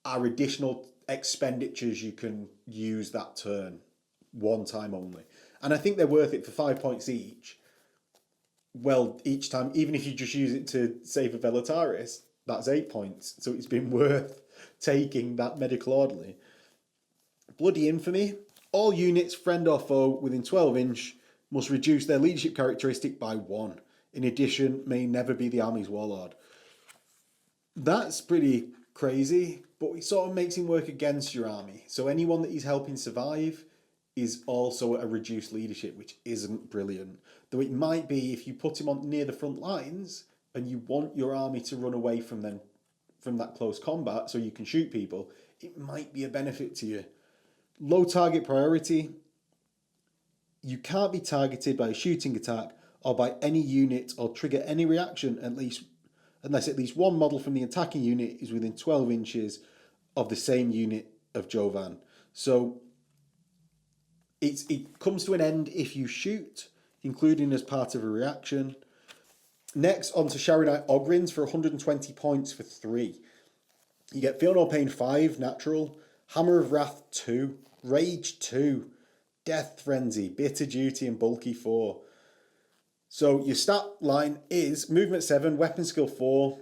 are additional expenditures you can use that turn, 1 time only. And I think they're worth it for 5 points each. Well, each time, even if you just use it to save a Veletaris, that's 8 points. So it's been worth taking that medical orderly. Bloody Infamy. All units, friend or foe, within 12 inch must reduce their leadership characteristic by 1. In addition, may never be the army's warlord. That's pretty crazy, but it sort of makes him work against your army. So anyone that he's helping survive is also at a reduced leadership, which isn't brilliant. Though it might be if you put him on near the front lines and you want your army to run away from them, from that close combat so you can shoot people, it might be a benefit to you. Low target priority. You can't be targeted by a shooting attack or by any unit or trigger any reaction unless at least 1 model from the attacking unit is within 12 inches of the same unit of Jovann. So it comes to an end if you shoot, including as part of a reaction. Next, on to Sharonite Ogryns for 120 points for 3. You get Feel No Pain 5, natural, Hammer of Wrath 2, Rage 2, Death Frenzy, Bitter Duty, and Bulky 4. So your stat line is Movement 7, Weapon Skill 4,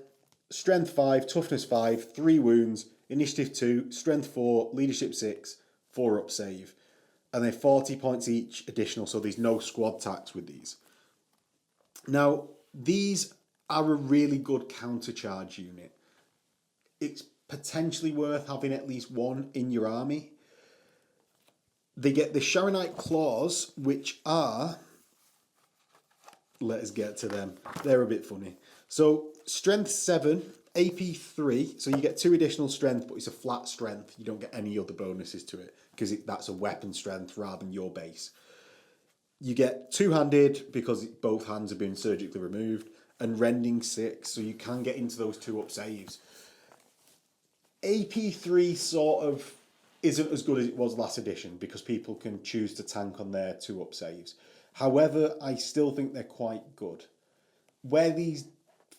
Strength 5, Toughness 5, 3 wounds, Initiative 2, Strength 4, Leadership 6, 4 up save. And they're 40 points each additional, so there's no squad tax with these. Now, these are a really good countercharge unit. It's potentially worth having at least 1 in your army. They get the Sharonite Claws, which are... Let us get to them. They're a bit funny. So, Strength 7, AP 3. So you get 2 additional strength, but it's a flat strength. You don't get any other bonuses to it, because that's a weapon strength rather than your base. You get 2-handed, because both hands have been surgically removed, and Rending 6, so you can get into those 2-up saves. AP 3 sort of isn't as good as it was last edition, because people can choose to tank on their 2-up saves. However, I still think they're quite good. Where these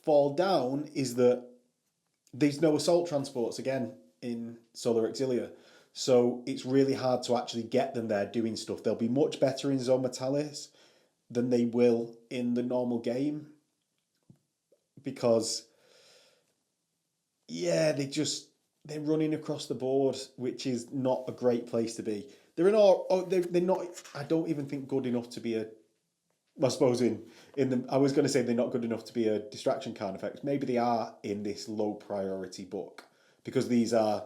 fall down is that there's no assault transports again in Solar Auxilia. So it's really hard to actually get them there doing stuff. They'll be much better in Zone Metalis than they will in the normal game. Because, yeah, they're running across the board, which is not a great place to be. They're not, I don't even think good enough to be I suppose I was going to say they're not good enough to be a distraction card effect. Maybe they are in this low priority book, because these are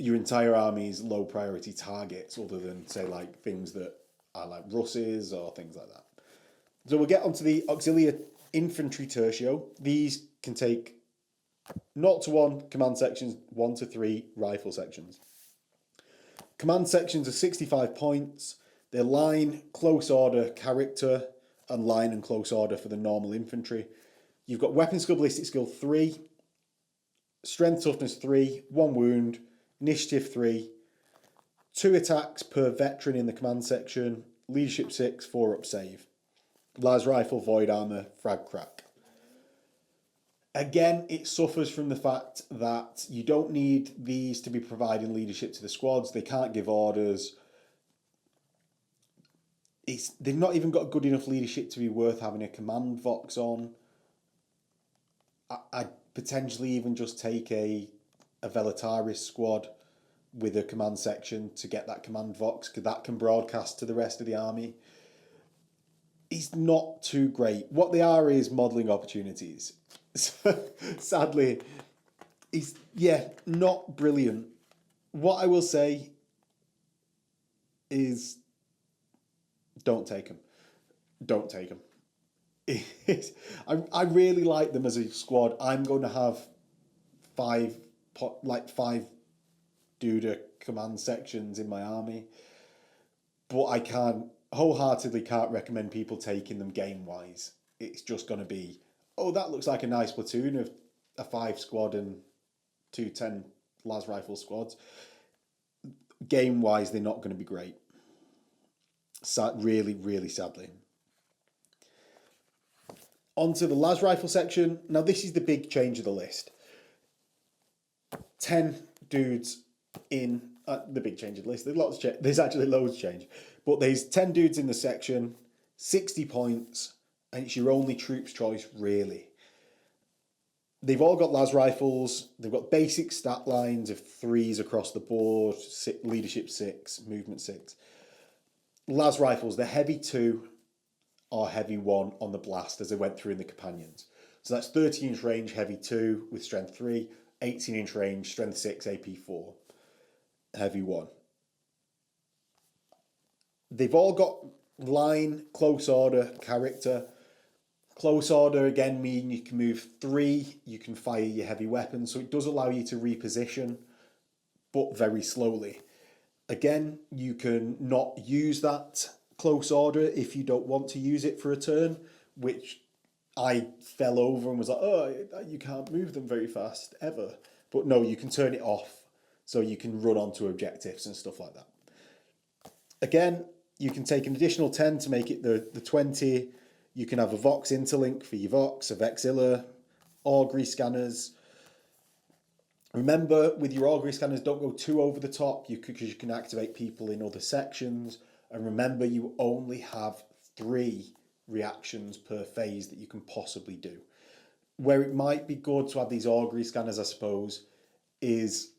your entire army's low priority targets, other than say like things that are like Russes or things like that. So we'll get onto the Auxilia Infantry Tercio. These can take 0 to 1 command sections, 1 to 3 rifle sections. Command sections are 65 points. They're line, close order, character, and line and close order for the normal infantry. You've got weapon skill, ballistic skill 3, strength toughness 3, 1 wound, initiative 3, 2 attacks per veteran in the command section, leadership 6, 4 up save. Lasrifle, void armor, frag crack. Again, it suffers from the fact that you don't need these to be providing leadership to the squads. They can't give orders. They've not even got good enough leadership to be worth having a command vox on. I'd potentially even just take a Veletaris squad with a command section to get that command vox, because that can broadcast to the rest of the army. It's not too great. What they are is modelling opportunities. Sadly, it's, not brilliant. What I will say is, don't take them. Don't take them. I really like them as a squad. I'm going to have 5 Duda command sections in my army, but I wholeheartedly can't recommend people taking them game wise. It's just going to be, oh, that looks like a nice platoon of a 5 squad and 2 10 Lasrifle squads. Game wise, they're not going to be great. Really, really sadly. Onto the Lasrifle section. Now, this is the big change of the list. 10 dudes in the big change of the list. There's actually loads change. But there's 10 dudes in the section, 60 points, and it's your only troops choice, really. They've all got Lasrifles. They've got basic stat lines of 3s across the board, leadership 6, movement 6. Lasrifles, they're heavy 2 or heavy 1 on the blast, as they went through in the companions. So that's 13-inch range, heavy 2 with strength 3, 18-inch range, strength 6, AP 4, heavy 1. They've all got line, close order, character. Close order again mean you can move 3, you can fire your heavy weapons, so it does allow you to reposition, but very slowly. Again, you can not use that close order if you don't want to use it for a turn, which I fell over and was like, oh, you can't move them very fast, ever. But no, you can turn it off, so you can run onto objectives and stuff like that. Again, you can take an additional 10 to make it the 20. You can have a Vox interlink for your Vox, a Vexilla, Augury scanners. Remember, with your Augury scanners, don't go too over the top, because you can activate people in other sections. And remember, you only have 3 reactions per phase that you can possibly do. Where it might be good to have these Augury scanners, I suppose, is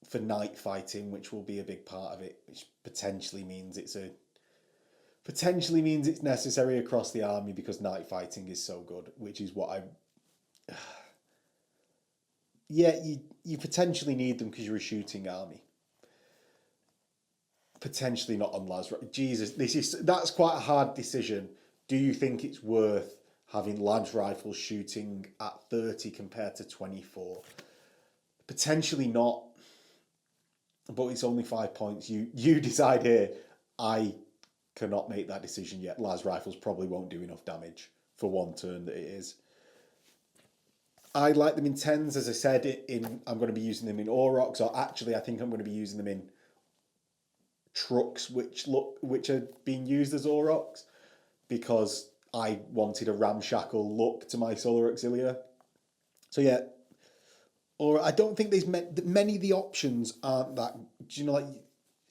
for night fighting, which will be a big part of it, which potentially means it's necessary across the army, because night fighting is so good, which is what you potentially need them because you're a shooting army. Potentially not on Lasrifle. Jesus, that's quite a hard decision. Do you think it's worth having Lasrifle shooting at 30 compared to 24? Potentially not. But it's only 5 points. You decide here. I cannot make that decision yet. Lasrifles probably won't do enough damage for one turn that it is. I like them in 10s, as I said. I'm going to be using them in Aurochs, or actually I think I'm going to be using them in trucks which are being used as Aurochs, because I wanted a ramshackle look to my Solar Auxilia. So yeah, or I don't think there's many of the options aren't that, do you know, like,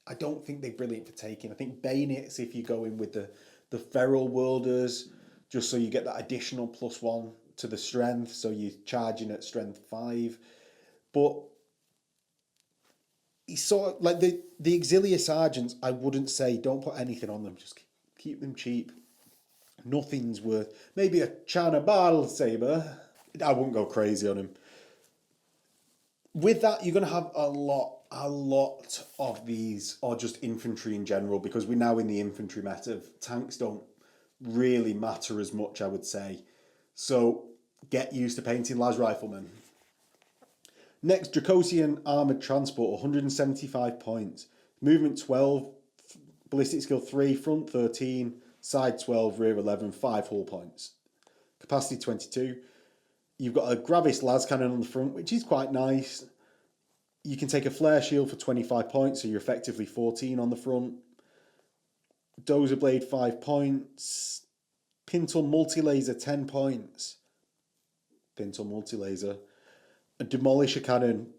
I don't think they're brilliant for taking. I think Bayonets, if you go in with the Feral Worlders, just so you get that additional +1 to the strength, so you're charging at strength 5. But it's sort of like the Auxilia Sergeants, I wouldn't say don't put anything on them, just keep them cheap. Nothing's worth, maybe a Chanabal Saber, I wouldn't go crazy on him. With that, you're going to have a lot of these, or just infantry in general, because we're now in the infantry meta. Tanks don't really matter as much, I would say. So get used to painting Lasriflemen. Next, Dracosian Armoured Transport, 175 points. Movement 12, Ballistic Skill 3, Front 13, Side 12, Rear 11, 5 hull points. Capacity 22. You've got a Gravis Las Cannon on the front, which is quite nice. You can take a Flare Shield for 25 points, so you're effectively 14 on the front. Dozer Blade 5 points. Pintle Multi-Laser 10 points. Pintle Multi-Laser. A Demolisher Cannon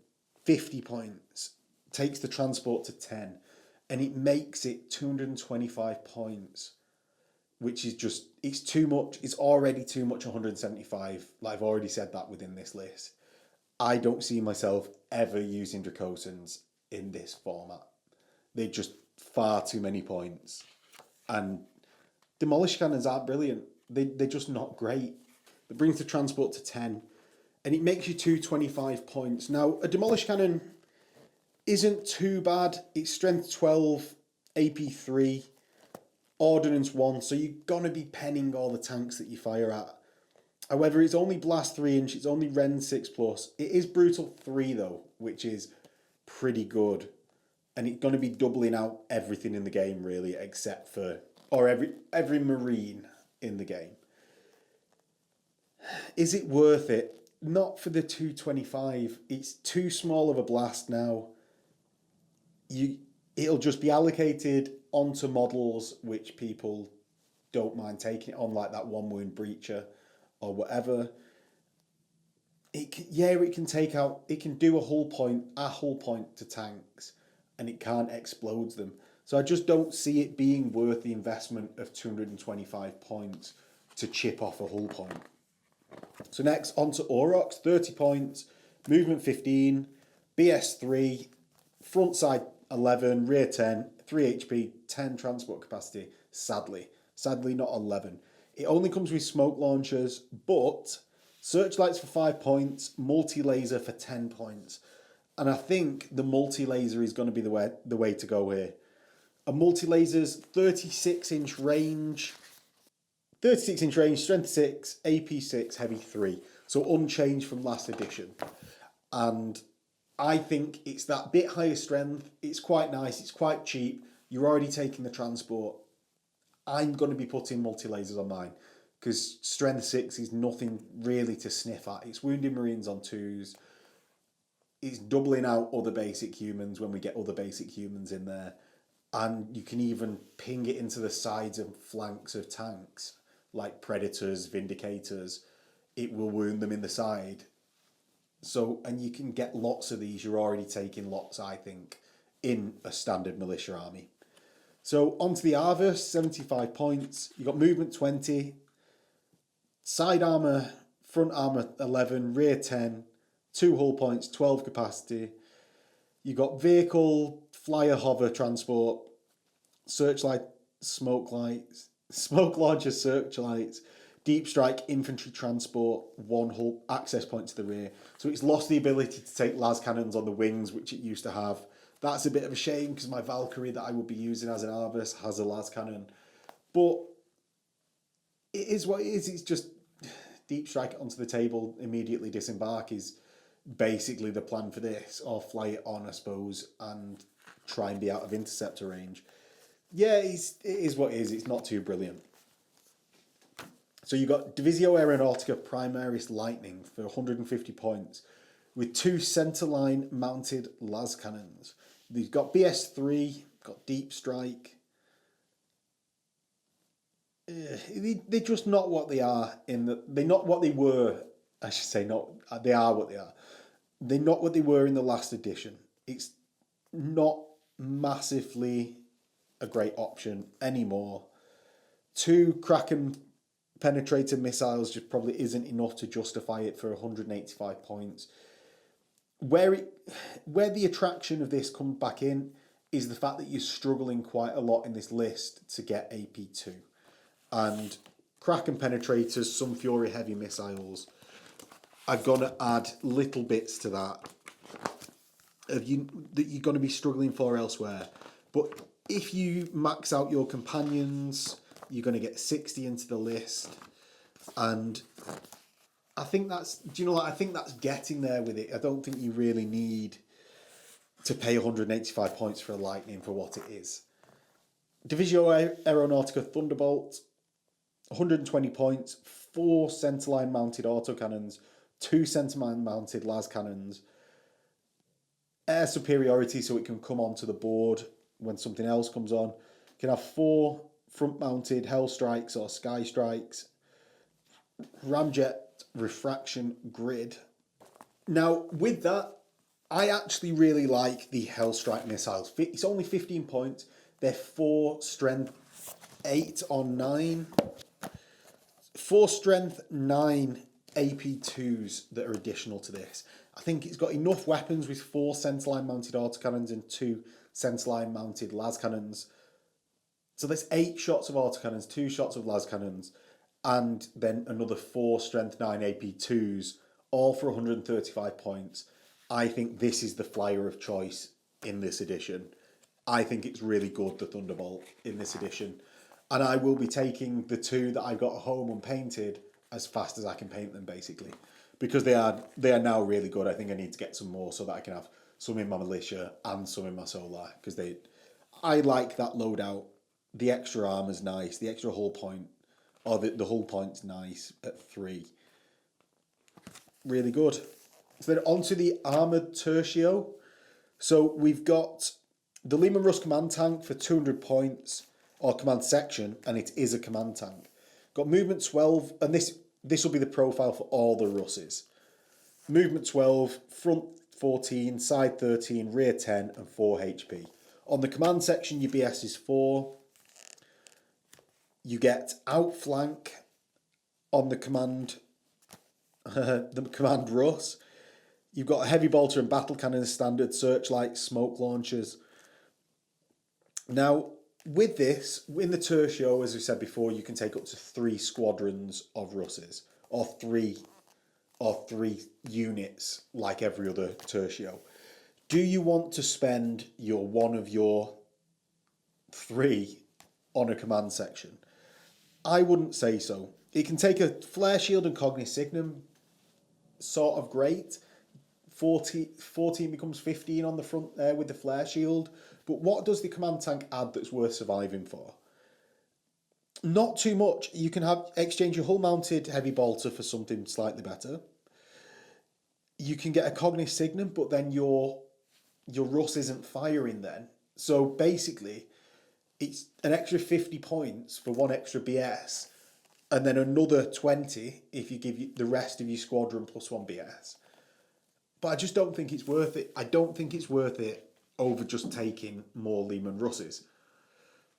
50 points. Takes the transport to 10. And it makes it 225 points. Which is just, it's too much. It's already too much, 175. Like I've already said that within this list. I don't see myself ever using Dracosans in this format. They're just far too many points. And Demolish Cannons aren't brilliant. They're just not great. It brings the transport to 10. And it makes you 225 points. Now, a Demolish Cannon isn't too bad. It's strength 12, AP 3. Ordnance 1, so you're going to be penning all the tanks that you fire at. However, it's only Blast 3 inch, it's only Rend 6+. It is Brutal 3 though, which is pretty good. And it's going to be doubling out everything in the game really, except for, or every Marine in the game. Is it worth it? Not for the 225. It's too small of a blast now. It'll just be allocated onto models which people don't mind taking it on, like that 1 wound breacher or whatever. It can take out, it can do a hull point to tanks, and it can't explode them. So I just don't see it being worth the investment of 225 points to chip off a hull point. So next, on to Aurochs, 30 points, movement 15, BS 3, front side 11, rear 10, 3 HP, 10 transport capacity. Sadly not 11. It only comes with smoke launchers, but searchlights for 5 points, multi-laser for 10 points. And I think the multi-laser is going to be the way to go here. A multi-laser's 36 inch range, strength 6, AP 6, heavy 3. So unchanged from last edition. And I think it's that bit higher strength. It's quite nice. It's quite cheap. You're already taking the transport. I'm going to be putting multi-lasers on mine because strength 6 is nothing really to sniff at. It's wounded Marines on 2s. It's doubling out other basic humans when we get other basic humans in there. And you can even ping it into the sides and flanks of tanks like Predators, Vindicators. It will wound them in the side. So, and you can get lots of these. You're already taking lots, I think, in a standard militia army. So, onto the Aeveos, 75 points. You've got movement 20, side armour, front armour 11, rear 10, 2 hull points, 12 capacity. You've got vehicle, flyer, hover, transport, searchlight, smoke launcher, searchlights, deep strike, infantry transport, 1 hull access point to the rear. So it's lost the ability to take las cannons on the wings, which it used to have. That's a bit of a shame because my Valkyrie that I would be using as an Aeveos has a las cannon. But it is what it is. It's just deep strike onto the table, immediately disembark is basically the plan for this, or fly it on, I suppose, and try and be out of interceptor range. Yeah, it is what it is. It's not too brilliant. So you've got Divisio Aeronautica Primaris Lightning for 150 points with 2 centerline mounted las cannons. You've got BS3, got Deep Strike. they're just not what they are they're not what they were. I should say not. They are what they are. They're not what they were in the last edition. It's not massively a great option anymore. 2 Kraken penetrator missiles just probably isn't enough to justify it for 185 points. Where the attraction of this comes back in is the fact that you're struggling quite a lot in this list to get AP2. And Kraken penetrators, some Fury heavy missiles are going to add little bits to that that you're going to be struggling for elsewhere. But if you max out your companions, you're going to get 60 into the list. And I think that's getting there with it. I don't think you really need to pay 185 points for a Lightning for what it is. Divisio Aeronautica Thunderbolt, 120 points, 4 centerline mounted autocannons, 2 centerline mounted las cannons, air superiority so it can come onto the board when something else comes on. You can have 4 front mounted Hell Strikes or Sky Strikes, ramjet refraction grid. Now with that, I actually really like the Hell Strike missiles. It's only 15 points. They're 4 strength 8 or 9. 4 strength 9 AP2s that are additional to this. I think it's got enough weapons with 4 centerline mounted autocannons and 2 centerline mounted las cannons. So there's 8 shots of autocannons, 2 shots of las cannons, and then another 4 strength 9 AP2s, all for 135 points. I think this is the flyer of choice in this edition. I think it's really good, the Thunderbolt, in this edition. And I will be taking the 2 that I've got at home unpainted as fast as I can paint them, basically. Because they are now really good. I think I need to get some more so that I can have some in my militia and some in my solar. Because I like that loadout. The extra armor's nice. The extra hull point, or the hull point's nice at 3. Really good. So then on to the Armoured Tercio. So we've got the Leman Russ command tank for 200 points, or command section, and it is a command tank. Got movement 12, and this will be the profile for all the Russes. Movement 12, front 14, side 13, rear 10, and 4 HP. On the command section, your BS is 4. You get outflank on the command Russ. You've got heavy bolter and battle cannon standard, searchlights, smoke launchers. Now, with this, in the Tercio, as we said before, you can take up to 3 squadrons of Russes, or 3 units, like every other Tercio. Do you want to spend one of your 3 on a command section? I wouldn't say so. It can take a flare shield and Cognis Signum, sort of great. 14 becomes 15 on the front there with the flare shield. But what does the command tank add that's worth surviving for? Not too much. You can exchange your hull mounted heavy bolter for something slightly better. You can get a Cognis Signum, but then your Russ isn't firing then. So basically, it's an extra 50 points for 1 extra BS, and then another 20 if you give the rest of your squadron plus 1 BS. But I just don't think it's worth it. I don't think it's worth it over just taking more Leman Russes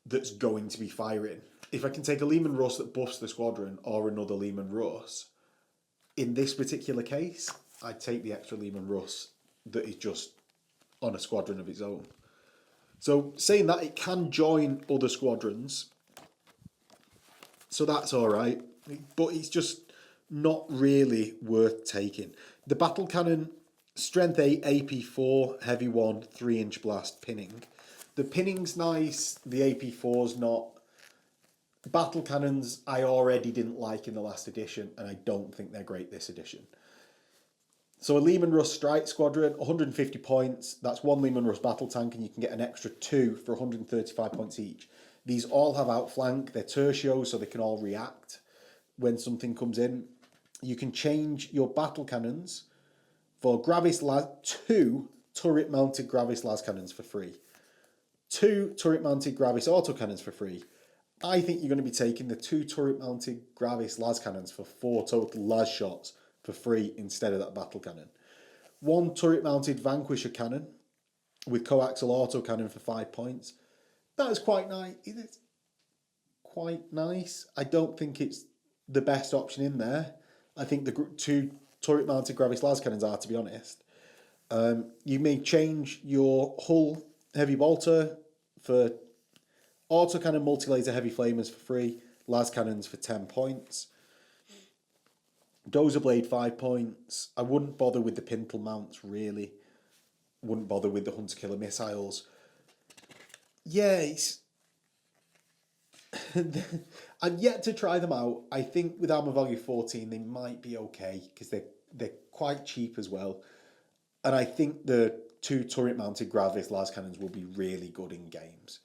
that's going to be firing. If I can take a Leman Russ that buffs the squadron or another Leman Russ, in this particular case, I'd take the extra Leman Russ that is just on a squadron of its own. So saying that, it can join other squadrons, so that's alright, but it's just not really worth taking. The battle cannon, strength 8, AP4, heavy 1, 3-inch blast, pinning. The pinning's nice, the AP4's not. Battle cannons I already didn't like in the last edition, and I don't think they're great this edition. So a Leman Russ Strike Squadron, 150 points. That's 1 Leman Russ battle tank, and you can get an extra 2 for 135 points each. These all have outflank. They're tertios, so they can all react when something comes in. You can change your battle cannons for 2 turret-mounted Gravis las cannons for free. 2 turret-mounted Gravis autocannons for free. I think you're going to be taking the 2 turret-mounted Gravis las cannons for 4 total las shots for free instead of that battle cannon. 1 turret-mounted Vanquisher cannon with coaxial autocannon for 5 points. That is quite nice. It's quite nice. I don't think it's the best option in there. I think the 2 turret-mounted Gravis las cannons are, to be honest. You may change your hull heavy bolter for autocannon multi-laser heavy flamers for free, las cannons for 10 points. Dozer blade 5 points. I wouldn't bother with the pintle mounts, really. Wouldn't bother with the hunter killer missiles. Yeah, it's... I've yet to try them out. I think with armor value 14 they might be okay because they're quite cheap as well. And I think the 2 turret mounted Gravis las cannons will be really good in games.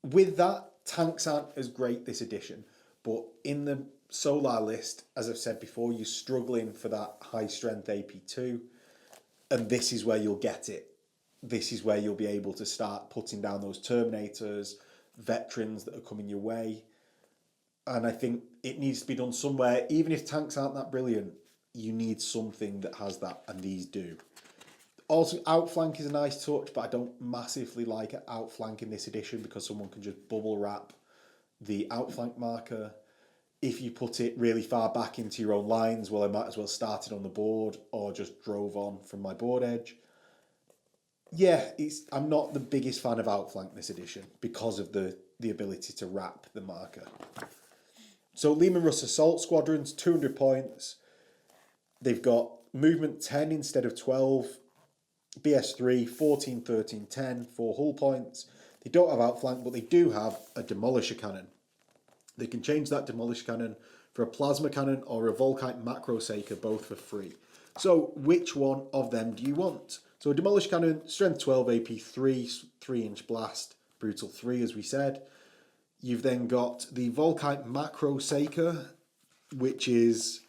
With that, tanks aren't as great this edition, but in the Solar list, as I've said before, you're struggling for that high strength AP2, and this is where you'll get it. This is where you'll be able to start putting down those Terminators, veterans that are coming your way. And I think it needs to be done somewhere. Even if tanks aren't that brilliant, you need something that has that, and these do. Also, outflank is a nice touch, but I don't massively like outflank in this edition because someone can just bubble wrap the outflank marker. If you put it really far back into your own lines, well, I might as well start it on the board or just drove on from my board edge. Yeah, I'm not the biggest fan of outflank this edition because of the ability to wrap the marker. So Leman Russ Assault Squadrons, 200 points. They've got movement 10 instead of 12. BS3, 14, 13, 10, 4 hull points. They don't have outflank, but they do have a Demolisher Cannon. They can change that Demolisher Cannon for a Plasma Cannon or a Volkite Macro Saker, both for free. So which one of them do you want? So a Demolisher Cannon, Strength 12, AP 3, 3-inch blast, Brutal 3 as we said. You've then got the Volkite Macro Saker, which is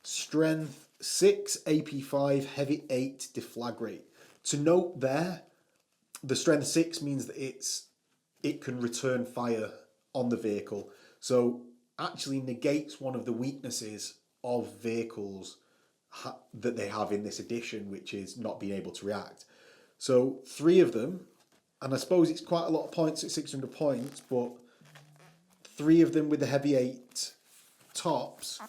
Strength 6, AP 5, Heavy 8, Deflagrate. To note there, the Strength 6 means that it can return fire on the vehicle. So actually negates one of the weaknesses of vehicles that they have in this edition, which is not being able to react. So 3 of them, and I suppose it's quite a lot of points at 600 points, but 3 of them with the heavy 8 tops,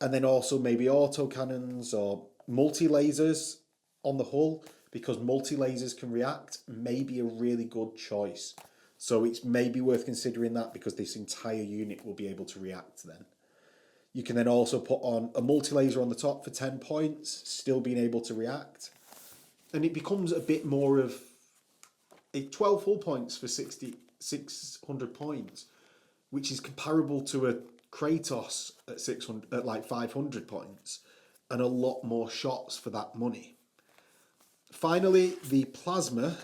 and then also maybe autocannons or multi-lasers on the hull, because multi-lasers can react, may be a really good choice. So it's maybe worth considering that because this entire unit will be able to react then. You can then also put on a multi-laser on the top for 10 points, still being able to react. And it becomes a bit more of 12 full points for 600 points, which is comparable to a Kratos at like 500 points, and a lot more shots for that money. Finally, the Plasma,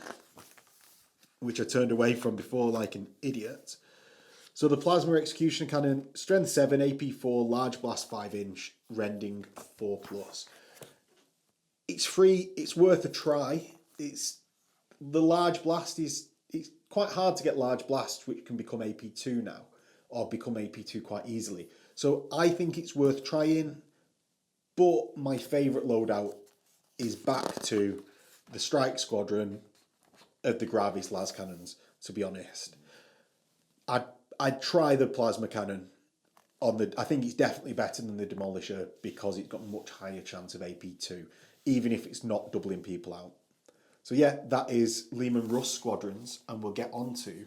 which I turned away from before like an idiot. So the Plasma Execution Cannon, Strength 7, AP 4, Large Blast 5-inch, Rending 4+. It's free, it's worth a try. The Large Blast it's quite hard to get Large Blast, which can become AP2 now, or become AP2 quite easily. So I think it's worth trying, but my favourite loadout is back to the Strike Squadron of the Gravis las cannons, to be honest. I'd try the Plasma Cannon I think it's definitely better than the Demolisher because it's got a much higher chance of AP2, even if it's not doubling people out. So yeah, that is Leman Russ Squadrons, and we'll get on to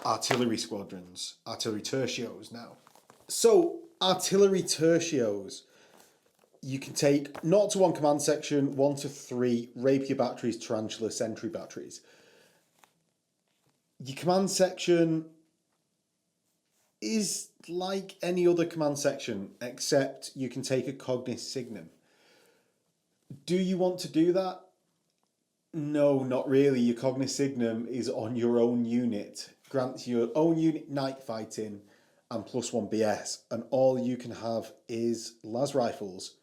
Artillery Squadrons, Artillery Tercios now. So, Artillery Tercios. You can take 0 to 1 command section, 1 to 3 rapier batteries, tarantula sentry batteries. Your command section is like any other command section, except you can take a Cognis Signum. Do you want to do that? No, not really. Your Cognis Signum is on your own unit, grants your own unit night fighting and +1 BS, and all you can have is las rifles.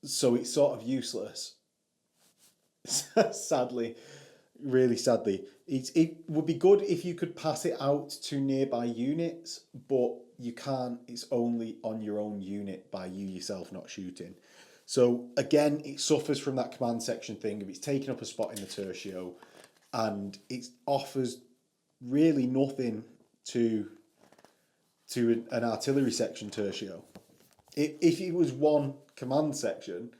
So it's sort of useless. Sadly, really sadly. It would be good if you could pass it out to nearby units, but you can't. It's only on your own unit by you yourself not shooting. So again, it suffers from that command section thing. If it's taking up a spot in the Tercio, and it offers really nothing to an artillery section Tercio. If it was one command section,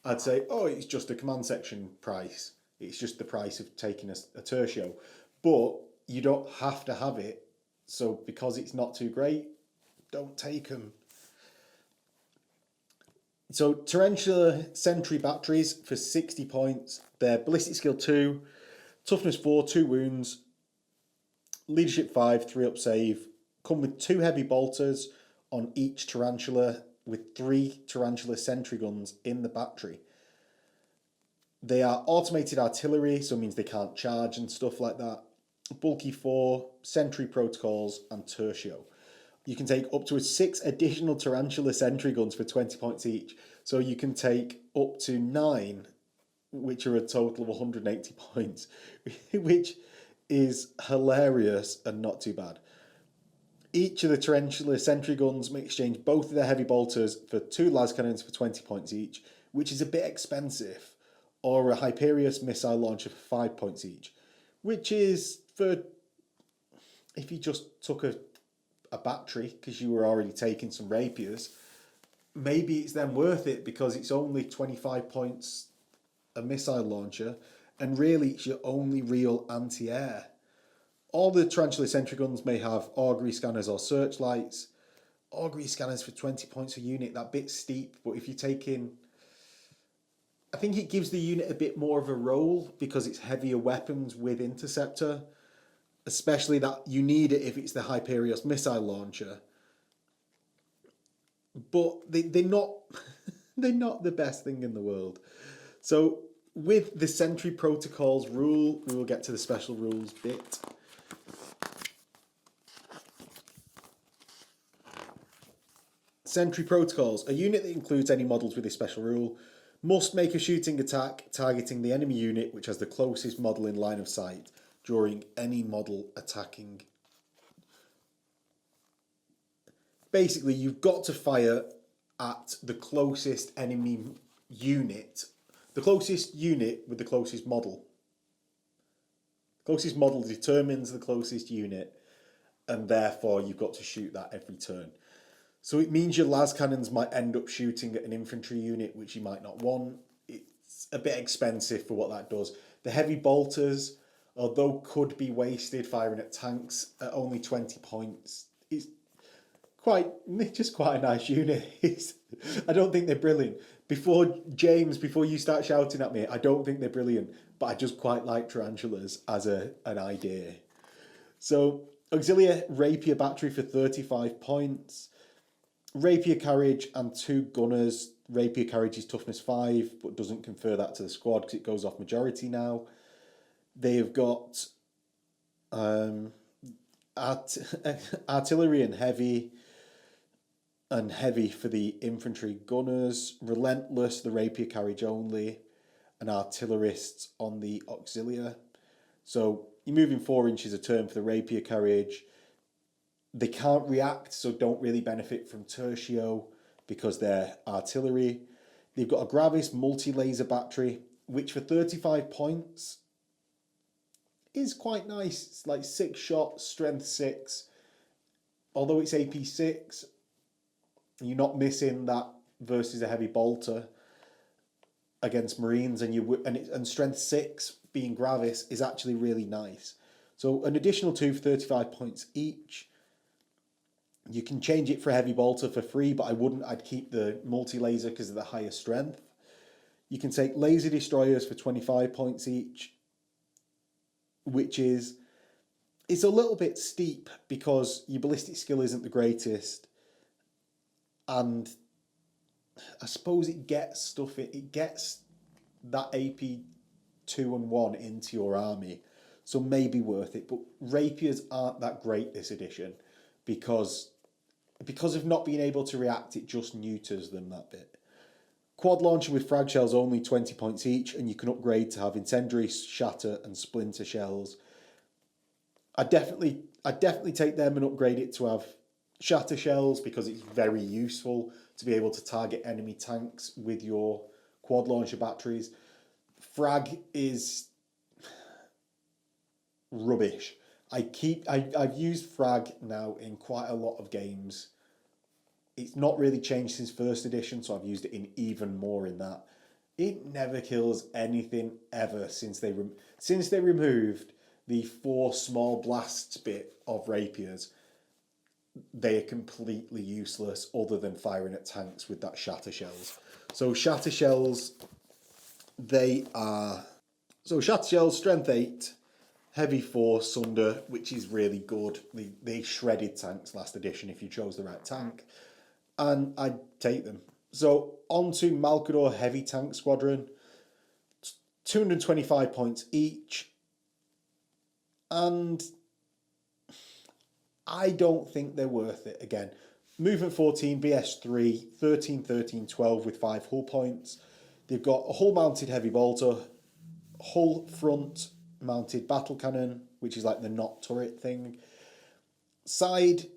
I'd say, oh, it's just a command section price. It's just the price of taking a Tercio. But you don't have to have it. So because it's not too great, don't take them. So Tarantula Sentry batteries for 60 points. They're Ballistic Skill 2, Toughness 4, 2 wounds, Leadership 5, 3 up save. Come with 2 heavy bolters on each Tarantula with 3 Tarantula sentry guns in the battery. They are automated artillery, so it means they can't charge and stuff like that. Bulky 4, sentry protocols, and Tercio. You can take up to 6 additional Tarantula sentry guns for 20 points each. So you can take up to 9, which are a total of 180 points, which is hilarious and not too bad. Each of the Tarantula sentry guns may exchange both of their heavy bolters for 2 las cannons for 20 points each, which is a bit expensive, or a Hyperius missile launcher for 5 points each, which is for if you just took a battery because you were already taking some rapiers, maybe it's then worth it because it's only 25 points a missile launcher, and really it's your only real anti-air. All the Tarantula sentry guns may have augury scanners or searchlights. Augury scanners for 20 points a unit, that bit steep, but if you're taking... I think it gives the unit a bit more of a role because it's heavier weapons with interceptor, especially that you need it if it's the Hyperios missile launcher. But they're not they're not the best thing in the world. So with the sentry protocols rule, we will get to the special rules bit. Sentry protocols. A unit that includes any models with a special rule must make a shooting attack targeting the enemy unit which has the closest model in line of sight during any model attacking. Basically, you've got to fire at the closest enemy unit, the closest unit with the closest model. Closest model determines the closest unit, and therefore you've got to shoot that every turn. So it means your las cannons might end up shooting at an infantry unit, which you might not want. It's a bit expensive for what that does. The heavy bolters, although could be wasted firing at tanks at only 20 points, it's just quite a nice unit. I don't think they're brilliant. Before you start shouting at me, I don't think they're brilliant, but I just quite like tarantulas as an idea. So Auxilia Rapier Battery for 35 points. Rapier Carriage and 2 gunners. Rapier Carriage is toughness 5, but doesn't confer that to the squad because it goes off majority now. They have got artillery and heavy for the infantry gunners. Relentless, the Rapier Carriage only, and artillerists on the Auxilia. So you're moving 4 inches a turn for the Rapier Carriage. They can't react, so don't really benefit from Tercio because they're artillery. They've got a Gravis multi-laser battery, which for 35 points is quite nice. It's like 6 shots, strength 6. Although it's AP 6, you're not missing that versus a heavy bolter against Marines, and strength 6 being Gravis is actually really nice. So an additional 2 for 35 points each. You can change it for a heavy bolter for free, but I wouldn't. I'd keep the multi-laser because of the higher strength. You can take laser destroyers for 25 points each, which it's a little bit steep because your ballistic skill isn't the greatest. And I suppose it gets that AP 2 and 1 into your army. So maybe worth it. But rapiers aren't that great this edition because of not being able to react, it just neuters them that bit. Quad launcher with frag shells only 20 points each, and you can upgrade to have incendiary, shatter, and splinter shells. I'd definitely take them and upgrade it to have shatter shells because it's very useful to be able to target enemy tanks with your quad launcher batteries. Frag is rubbish. I've used frag now in quite a lot of games. It's not really changed since first edition, so I've used it in even more in that. It never kills anything ever since they removed the 4 small blasts bit of rapiers. They are completely useless other than firing at tanks with that shatter shells. So shatter shells, shatter shells, strength 8, heavy 4, sunder, which is really good. They shredded tanks last edition if you chose the right tank. And I'd take them. So on to Malcador Heavy Tank Squadron. 225 points each. And I don't think they're worth it again. Movement 14, BS3, 13, 13, 12 with 5 hull points. They've got a hull mounted heavy bolter, hull front mounted battle cannon, which is like the not turret thing. Side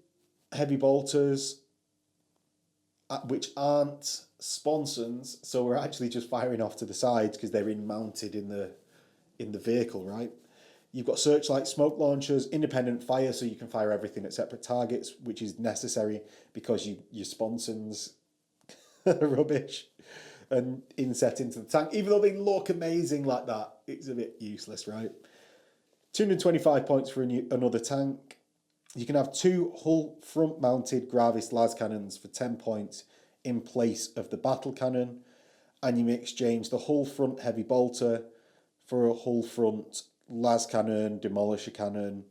heavy bolters, which aren't sponsons, so we're actually just firing off to the sides because they're mounted in the vehicle, right? You've got searchlight smoke launchers, independent fire, so you can fire everything at separate targets, which is necessary because your sponsons are rubbish and inset into the tank. Even though they look amazing like that, it's a bit useless, right? 225 points for another tank. You can have 2 hull front mounted Gravis las cannons for 10 points in place of the battle cannon, and you may exchange the hull front heavy bolter for a hull front las cannon, demolisher cannon.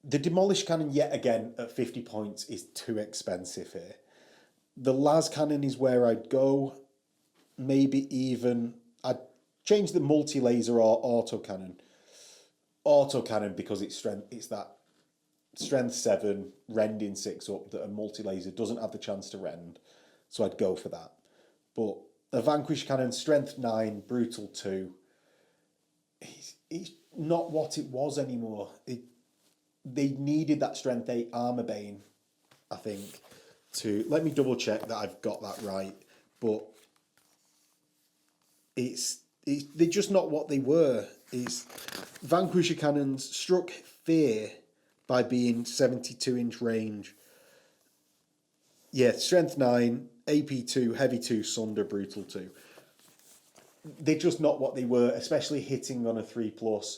The demolisher cannon, yet again, at 50 points is too expensive here. The las cannon is where I'd go. Maybe even I'd change the multi-laser or autocannon. Autocannon because it's that strength 7, rending 6 up that a multi-laser doesn't have the chance to rend. So I'd go for that. But a vanquish cannon, strength 9, brutal 2. It's not what it was anymore. They needed that strength 8 armor bane, I think, to... Let me double check that I've got that right. But they're just not what they were. Vanquisher cannons struck fear by being 72-inch range. Yeah, strength 9, AP 2, heavy 2, sunder, brutal 2. They're just not what they were, especially hitting on a 3+.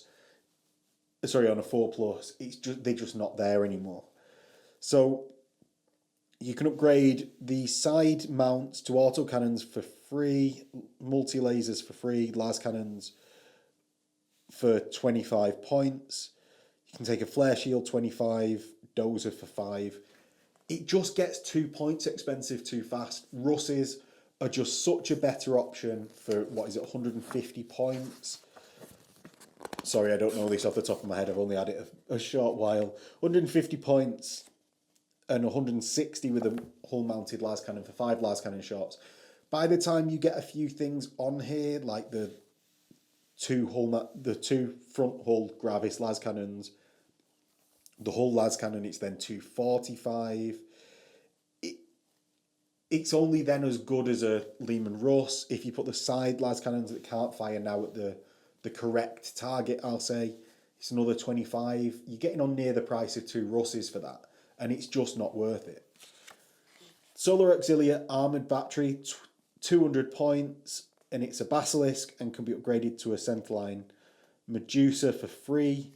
Sorry, on a 4+. They're just not there anymore. So you can upgrade the side mounts to autocannons for free, multi-lasers for free, las cannons for 25 points. You can take a flare shield 25, dozer for 5. It just gets 2 points expensive too fast. Russes are just such a better option for, 150 points? Sorry, I don't know this off the top of my head. I've only had it a short while. 150 points and 160 with a hull-mounted las cannon for 5 las cannon shots. By the time you get a few things on here, like the 2 front hull Gravis las cannons, the hull las cannon, it's then 245. It's only then as good as a Lehman Russ. If you put the side las cannons that can't fire now at the correct target, I'll say, it's another 25. You're getting on near the price of 2 Russes for that, and it's just not worth it. Solar Auxilia Armoured Battery, 200 points, and it's a Basilisk and can be upgraded to a Centerline Medusa for free.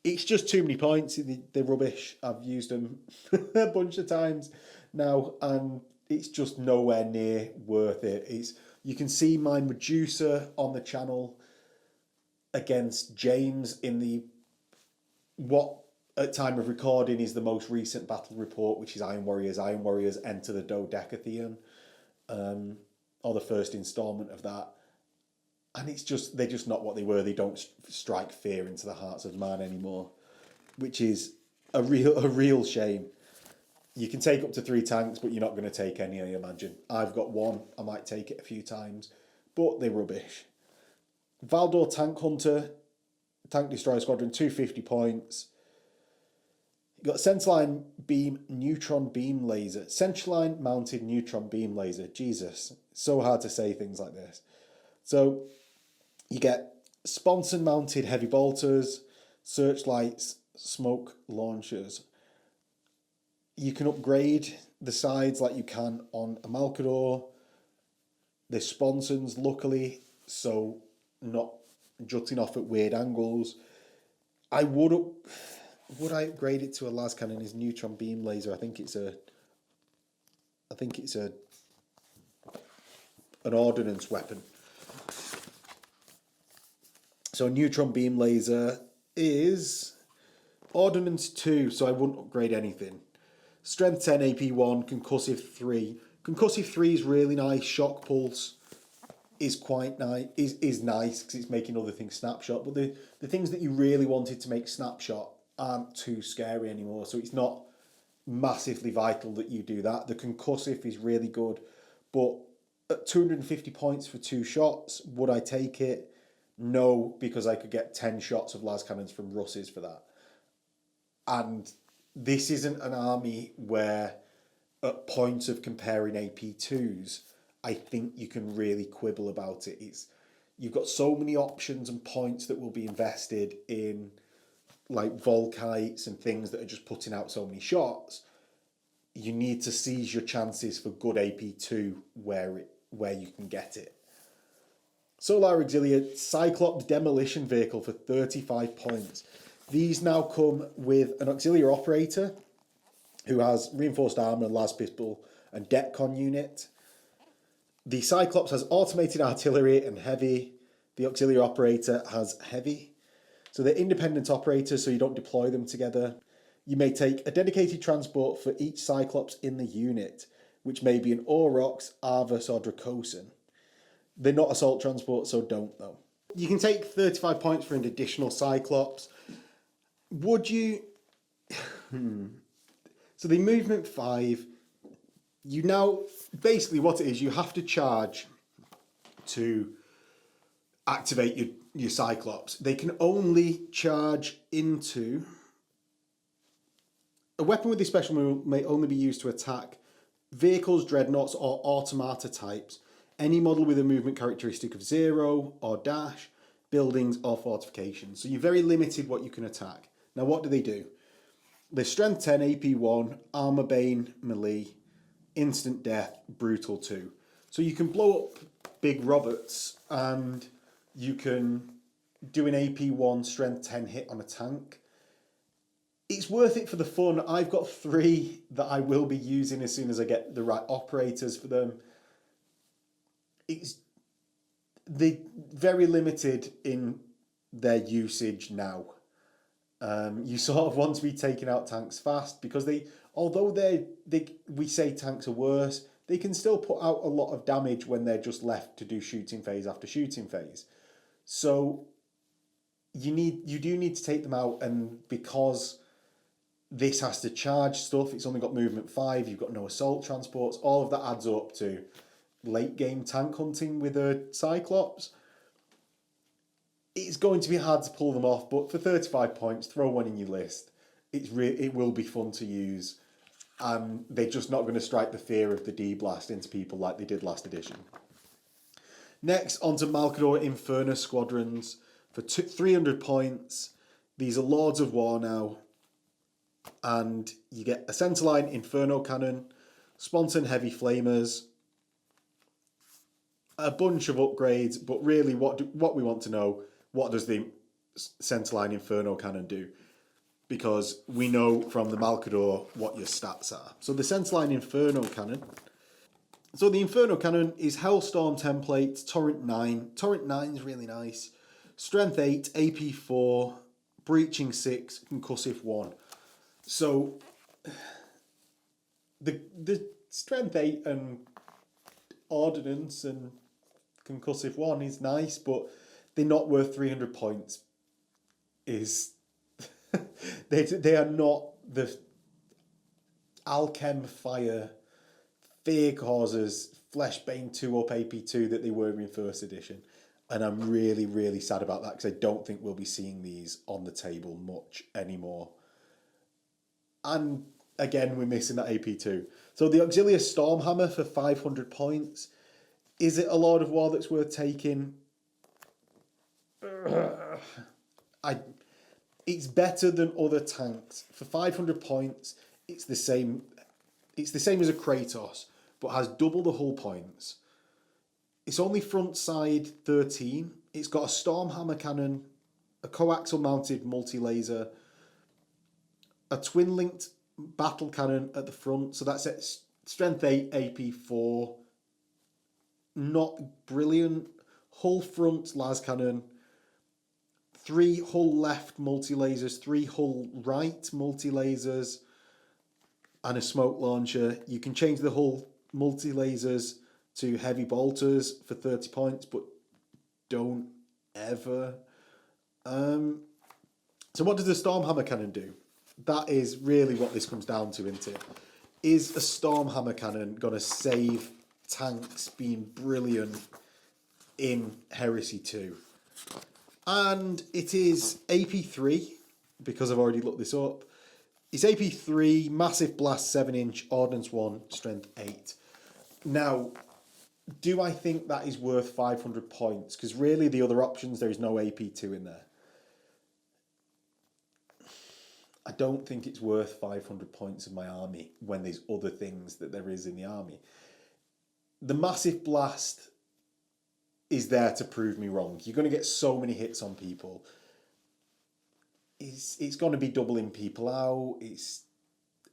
It's just too many points. They're rubbish. I've used them a bunch of times now, and it's just nowhere near worth it. You can see my Medusa on the channel against James in what at time of recording is the most recent battle report, which is Iron Warriors. Iron Warriors enter the Dodecatheon, or the first instalment of that. And they're just not what they were. They don't strike fear into the hearts of man anymore, which is a real shame. You can take up to 3 tanks, but you're not going to take any, I imagine. I've got 1. I might take it a few times, but they're rubbish. Valdor Tank Hunter, Tank Destroyer Squadron, 250 points. You've got Centerline Beam Neutron Beam Laser. Centerline Mounted Neutron Beam Laser. Jesus, so hard to say things like this. So you get Sponson Mounted Heavy Bolters, Searchlights, Smoke Launchers. You can upgrade the sides like you can on a Malcador. The sponsons, luckily, so not jutting off at weird angles. I would I upgrade it to a las cannon? Is neutron beam laser? I think it's an ordnance weapon. So neutron beam laser is ordnance 2, so I wouldn't upgrade anything. Strength 10, AP 1, concussive 3. Concussive 3 is really nice. Shock pulse is quite nice. Is nice because it's making other things snapshot. But the things that you really wanted to make snapshot aren't too scary anymore. So it's not massively vital that you do that. The concussive is really good, but at 250 points for 2 shots, would I take it? No, because I could get 10 shots of las cannons from Russes for that. And this isn't an army where, at points of comparing AP2s, I think you can really quibble about it. You've got so many options and points that will be invested in, like Volkites and things that are just putting out so many shots. You need to seize your chances for good AP2 where you can get it. Solar Auxilia Cyclops Demolition Vehicle for 35 points. These now come with an auxiliary operator who has reinforced armour, las pistol, and Detcon unit. The Cyclops has automated artillery and heavy. The auxiliary operator has heavy. So they're independent operators, so you don't deploy them together. You may take a dedicated transport for each Cyclops in the unit, which may be an Aurochs, Arvus, or Dracosan. They're not assault transport, so don't though. You can take 35 points for an additional Cyclops. Would you... So the movement 5, you now... Basically what it is, you have to charge to activate your Cyclops. They can only charge into... A weapon with this special move may only be used to attack vehicles, dreadnoughts, or automata types. Any model with a movement characteristic of 0 or dash, buildings, or fortifications. So you're very limited what you can attack. Now what do? They're strength 10, AP 1, armor bane, melee, instant death, brutal 2. So you can blow up big Roberts and you can do an AP 1 strength 10 hit on a tank. It's worth it for the fun. I've got 3 that I will be using as soon as I get the right operators for them. They're very limited in their usage now. You sort of want to be taking out tanks fast because although we say tanks are worse, they can still put out a lot of damage when they're just left to do shooting phase after shooting phase. So you do need to take them out, and because this has to charge stuff, it's only got movement 5, you've got no assault transports, all of that adds up to late game tank hunting with a Cyclops. It's going to be hard to pull them off, but for 35 points, throw one in your list. It will be fun to use, and they're just not going to strike the fear of the D-Blast into people like they did last edition. Next, onto Malcador Infernus Squadrons for 300 points. These are Lords of War now, and you get a centerline Inferno Cannon, Sponson Heavy Flamers, a bunch of upgrades, but really what we want to know, what does the centerline Inferno Cannon do? Because we know from the Malcador what your stats are. So the centerline Inferno Cannon. So the Inferno Cannon is Hellstorm template, Torrent 9. Torrent 9 is really nice. Strength 8, AP 4, Breaching 6, Concussive 1. So the Strength 8 and Ordnance and Concussive 1 is nice, but they're not worth 300 points. They are not the... Alchem Fire, Fear Causers, Fleshbane 2 up AP2 that they were in first edition. And I'm really, really sad about that because I don't think we'll be seeing these on the table much anymore. And again, we're missing that AP2. So the Auxilia Stormhammer for 500 points. Is it a Lord of War that's worth taking? It's better than other tanks. For 500 points, it's the same as a Kratos, but has double the hull points. It's only front side 13. It's got a Stormhammer cannon, a coaxial mounted multi-laser, a twin-linked battle cannon at the front. So that's at strength 8, AP4. Not brilliant. Hull front las cannon. 3 hull left multi-lasers, 3 hull right multi-lasers, and a smoke launcher. You can change the hull multi-lasers to heavy bolters for 30 points, but don't ever. So what does the Stormhammer cannon do? That is really what this comes down to, isn't it? Is a Stormhammer cannon going to save tanks being brilliant in Heresy 2? And it is AP3, because I've already looked this up. It's AP3, massive blast 7-inch, ordnance 1, strength 8. Now, do I think that is worth 500 points? Because really the other options, there is no AP2 in there. I don't think it's worth 500 points of my army when there's other things that there is in the army. The massive blast is there to prove me wrong. You're going to get so many hits on people. It's going to be doubling people out. It's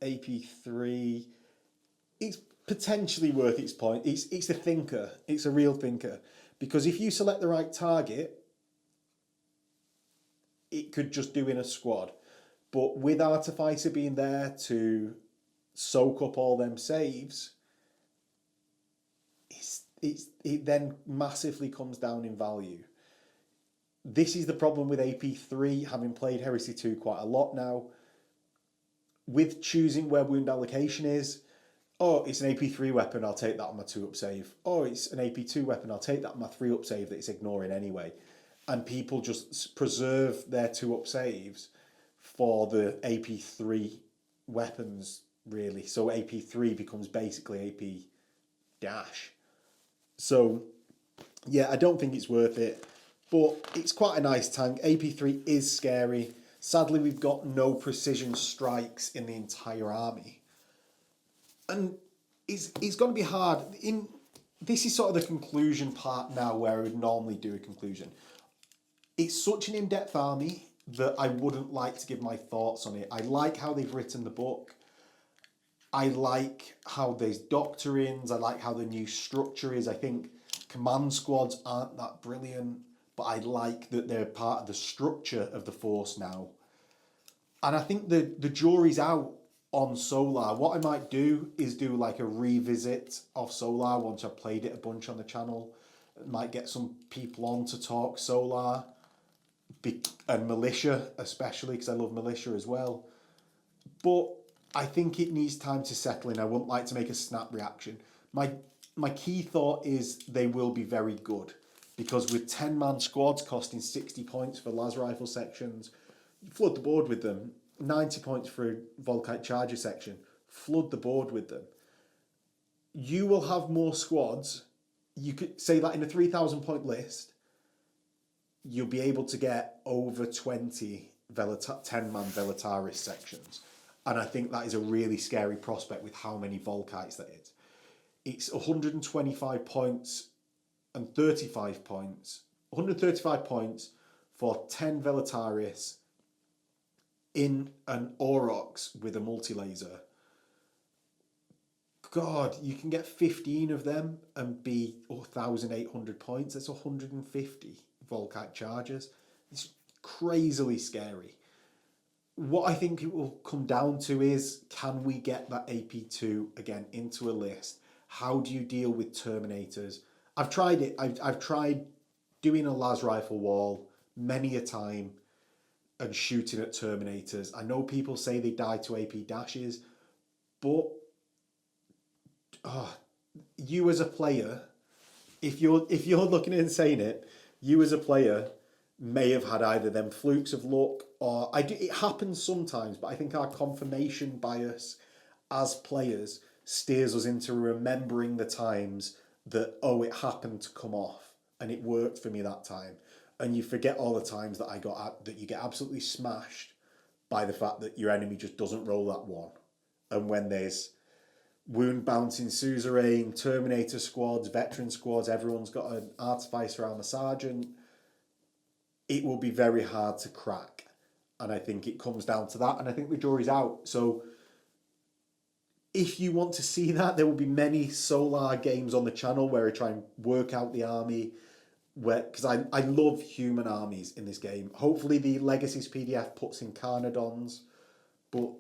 AP3. It's potentially worth its point. It's a thinker. It's a real thinker. Because if you select the right target, it could just do in a squad. But with Artificer being there to soak up all them saves, it then massively comes down in value. This is the problem with AP3, having played Heresy 2 quite a lot now. With choosing where wound allocation is, oh, it's an AP3 weapon, I'll take that on my 2-up save. Oh, it's an AP2 weapon, I'll take that on my 3-up save that it's ignoring anyway. And people just preserve their 2-up saves for the AP3 weapons, really. So AP3 becomes basically AP dash. So, yeah, I don't think it's worth it. But it's quite a nice tank. AP3 is scary. Sadly, we've got no precision strikes in the entire army. And it's going to be hard. This is sort of the conclusion part now where I would normally do a conclusion. It's such an in-depth army that I wouldn't like to give my thoughts on it. I like how they've written the book. I like how there's Doctrines. I like how the new structure is. I think command squads aren't that brilliant, but I like that they're part of the structure of the Force now. And I think the jury's out on Solar. What I might do is do like a revisit of Solar once I've played it a bunch on the channel. I might get some people on to talk Solar and Militia especially, because I love Militia as well. But I think it needs time to settle in. I wouldn't like to make a snap reaction. My key thought is they will be very good, because with 10-man squads costing 60 points for Lasrifle sections, you flood the board with them. 90 points for a Volkite Charger section, flood the board with them. You will have more squads. You could say that in a 3,000 point list, you'll be able to get over 20 10-man Veletaris sections. And I think that is a really scary prospect with how many Volkites that is. It's 125 points and 35 points. 135 points for 10 Veletaris in an Aurochs with a multi-laser. God, you can get 15 of them and be 1,800 points. That's 150 Volkite Chargers. It's crazily scary. What I think it will come down to is, can we get that AP2 again into a list? How do you deal with Terminators? I've tried it. I've tried doing a Lasrifle wall many a time and shooting at Terminators. I know people say they die to AP dashes, But you as a player, if you're looking and saying it, you as a player may have had either them flukes of luck, or it happens sometimes, but I think our confirmation bias as players steers us into remembering the times that, oh, it happened to come off and it worked for me that time. And you forget all the times that that you get absolutely smashed by the fact that your enemy just doesn't roll that one. And when there's wound bouncing suzerain, Terminator squads, veteran squads, everyone's got an artificer armor sergeant, it will be very hard to crack. And I think it comes down to that, and I think the jury's out. So if you want to see that, there will be many Solar games on the channel where I try and work out the army, because I love human armies in this game. Hopefully the Legacies PDF puts in Carnodons, but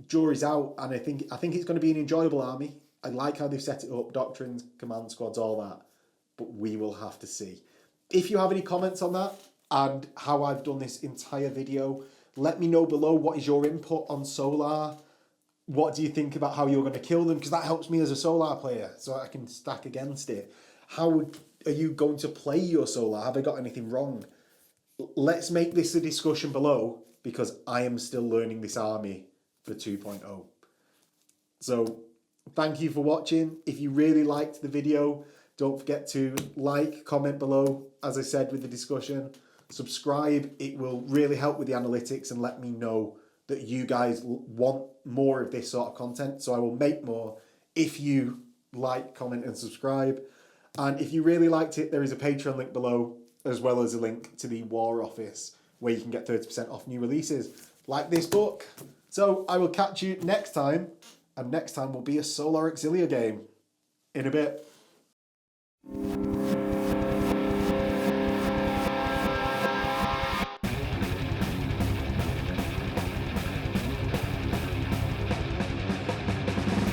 jury's out, and I think it's going to be an enjoyable army. I like how they've set it up, Doctrines, command squads, all that, but we will have to see. If you have any comments on that and how I've done this entire video, let me know below. What is your input on Solar? What do you think about how you're going to kill them? Because that helps me as a Solar player, so I can stack against it. How are you going to play your Solar? Have I got anything wrong? Let's make this a discussion below, because I am still learning this army for 2.0. So thank you for watching. If you really liked the video, don't forget to like, comment below, as I said with the discussion. Subscribe, it will really help with the analytics and let me know that you guys want more of this sort of content, so I will make more if you like, comment and subscribe. And if you really liked it, there is a Patreon link below, as well as a link to the War Office, where you can get 30% off new releases, like this book. So I will catch you next time, and next time will be a Solar Auxilia game. In a bit.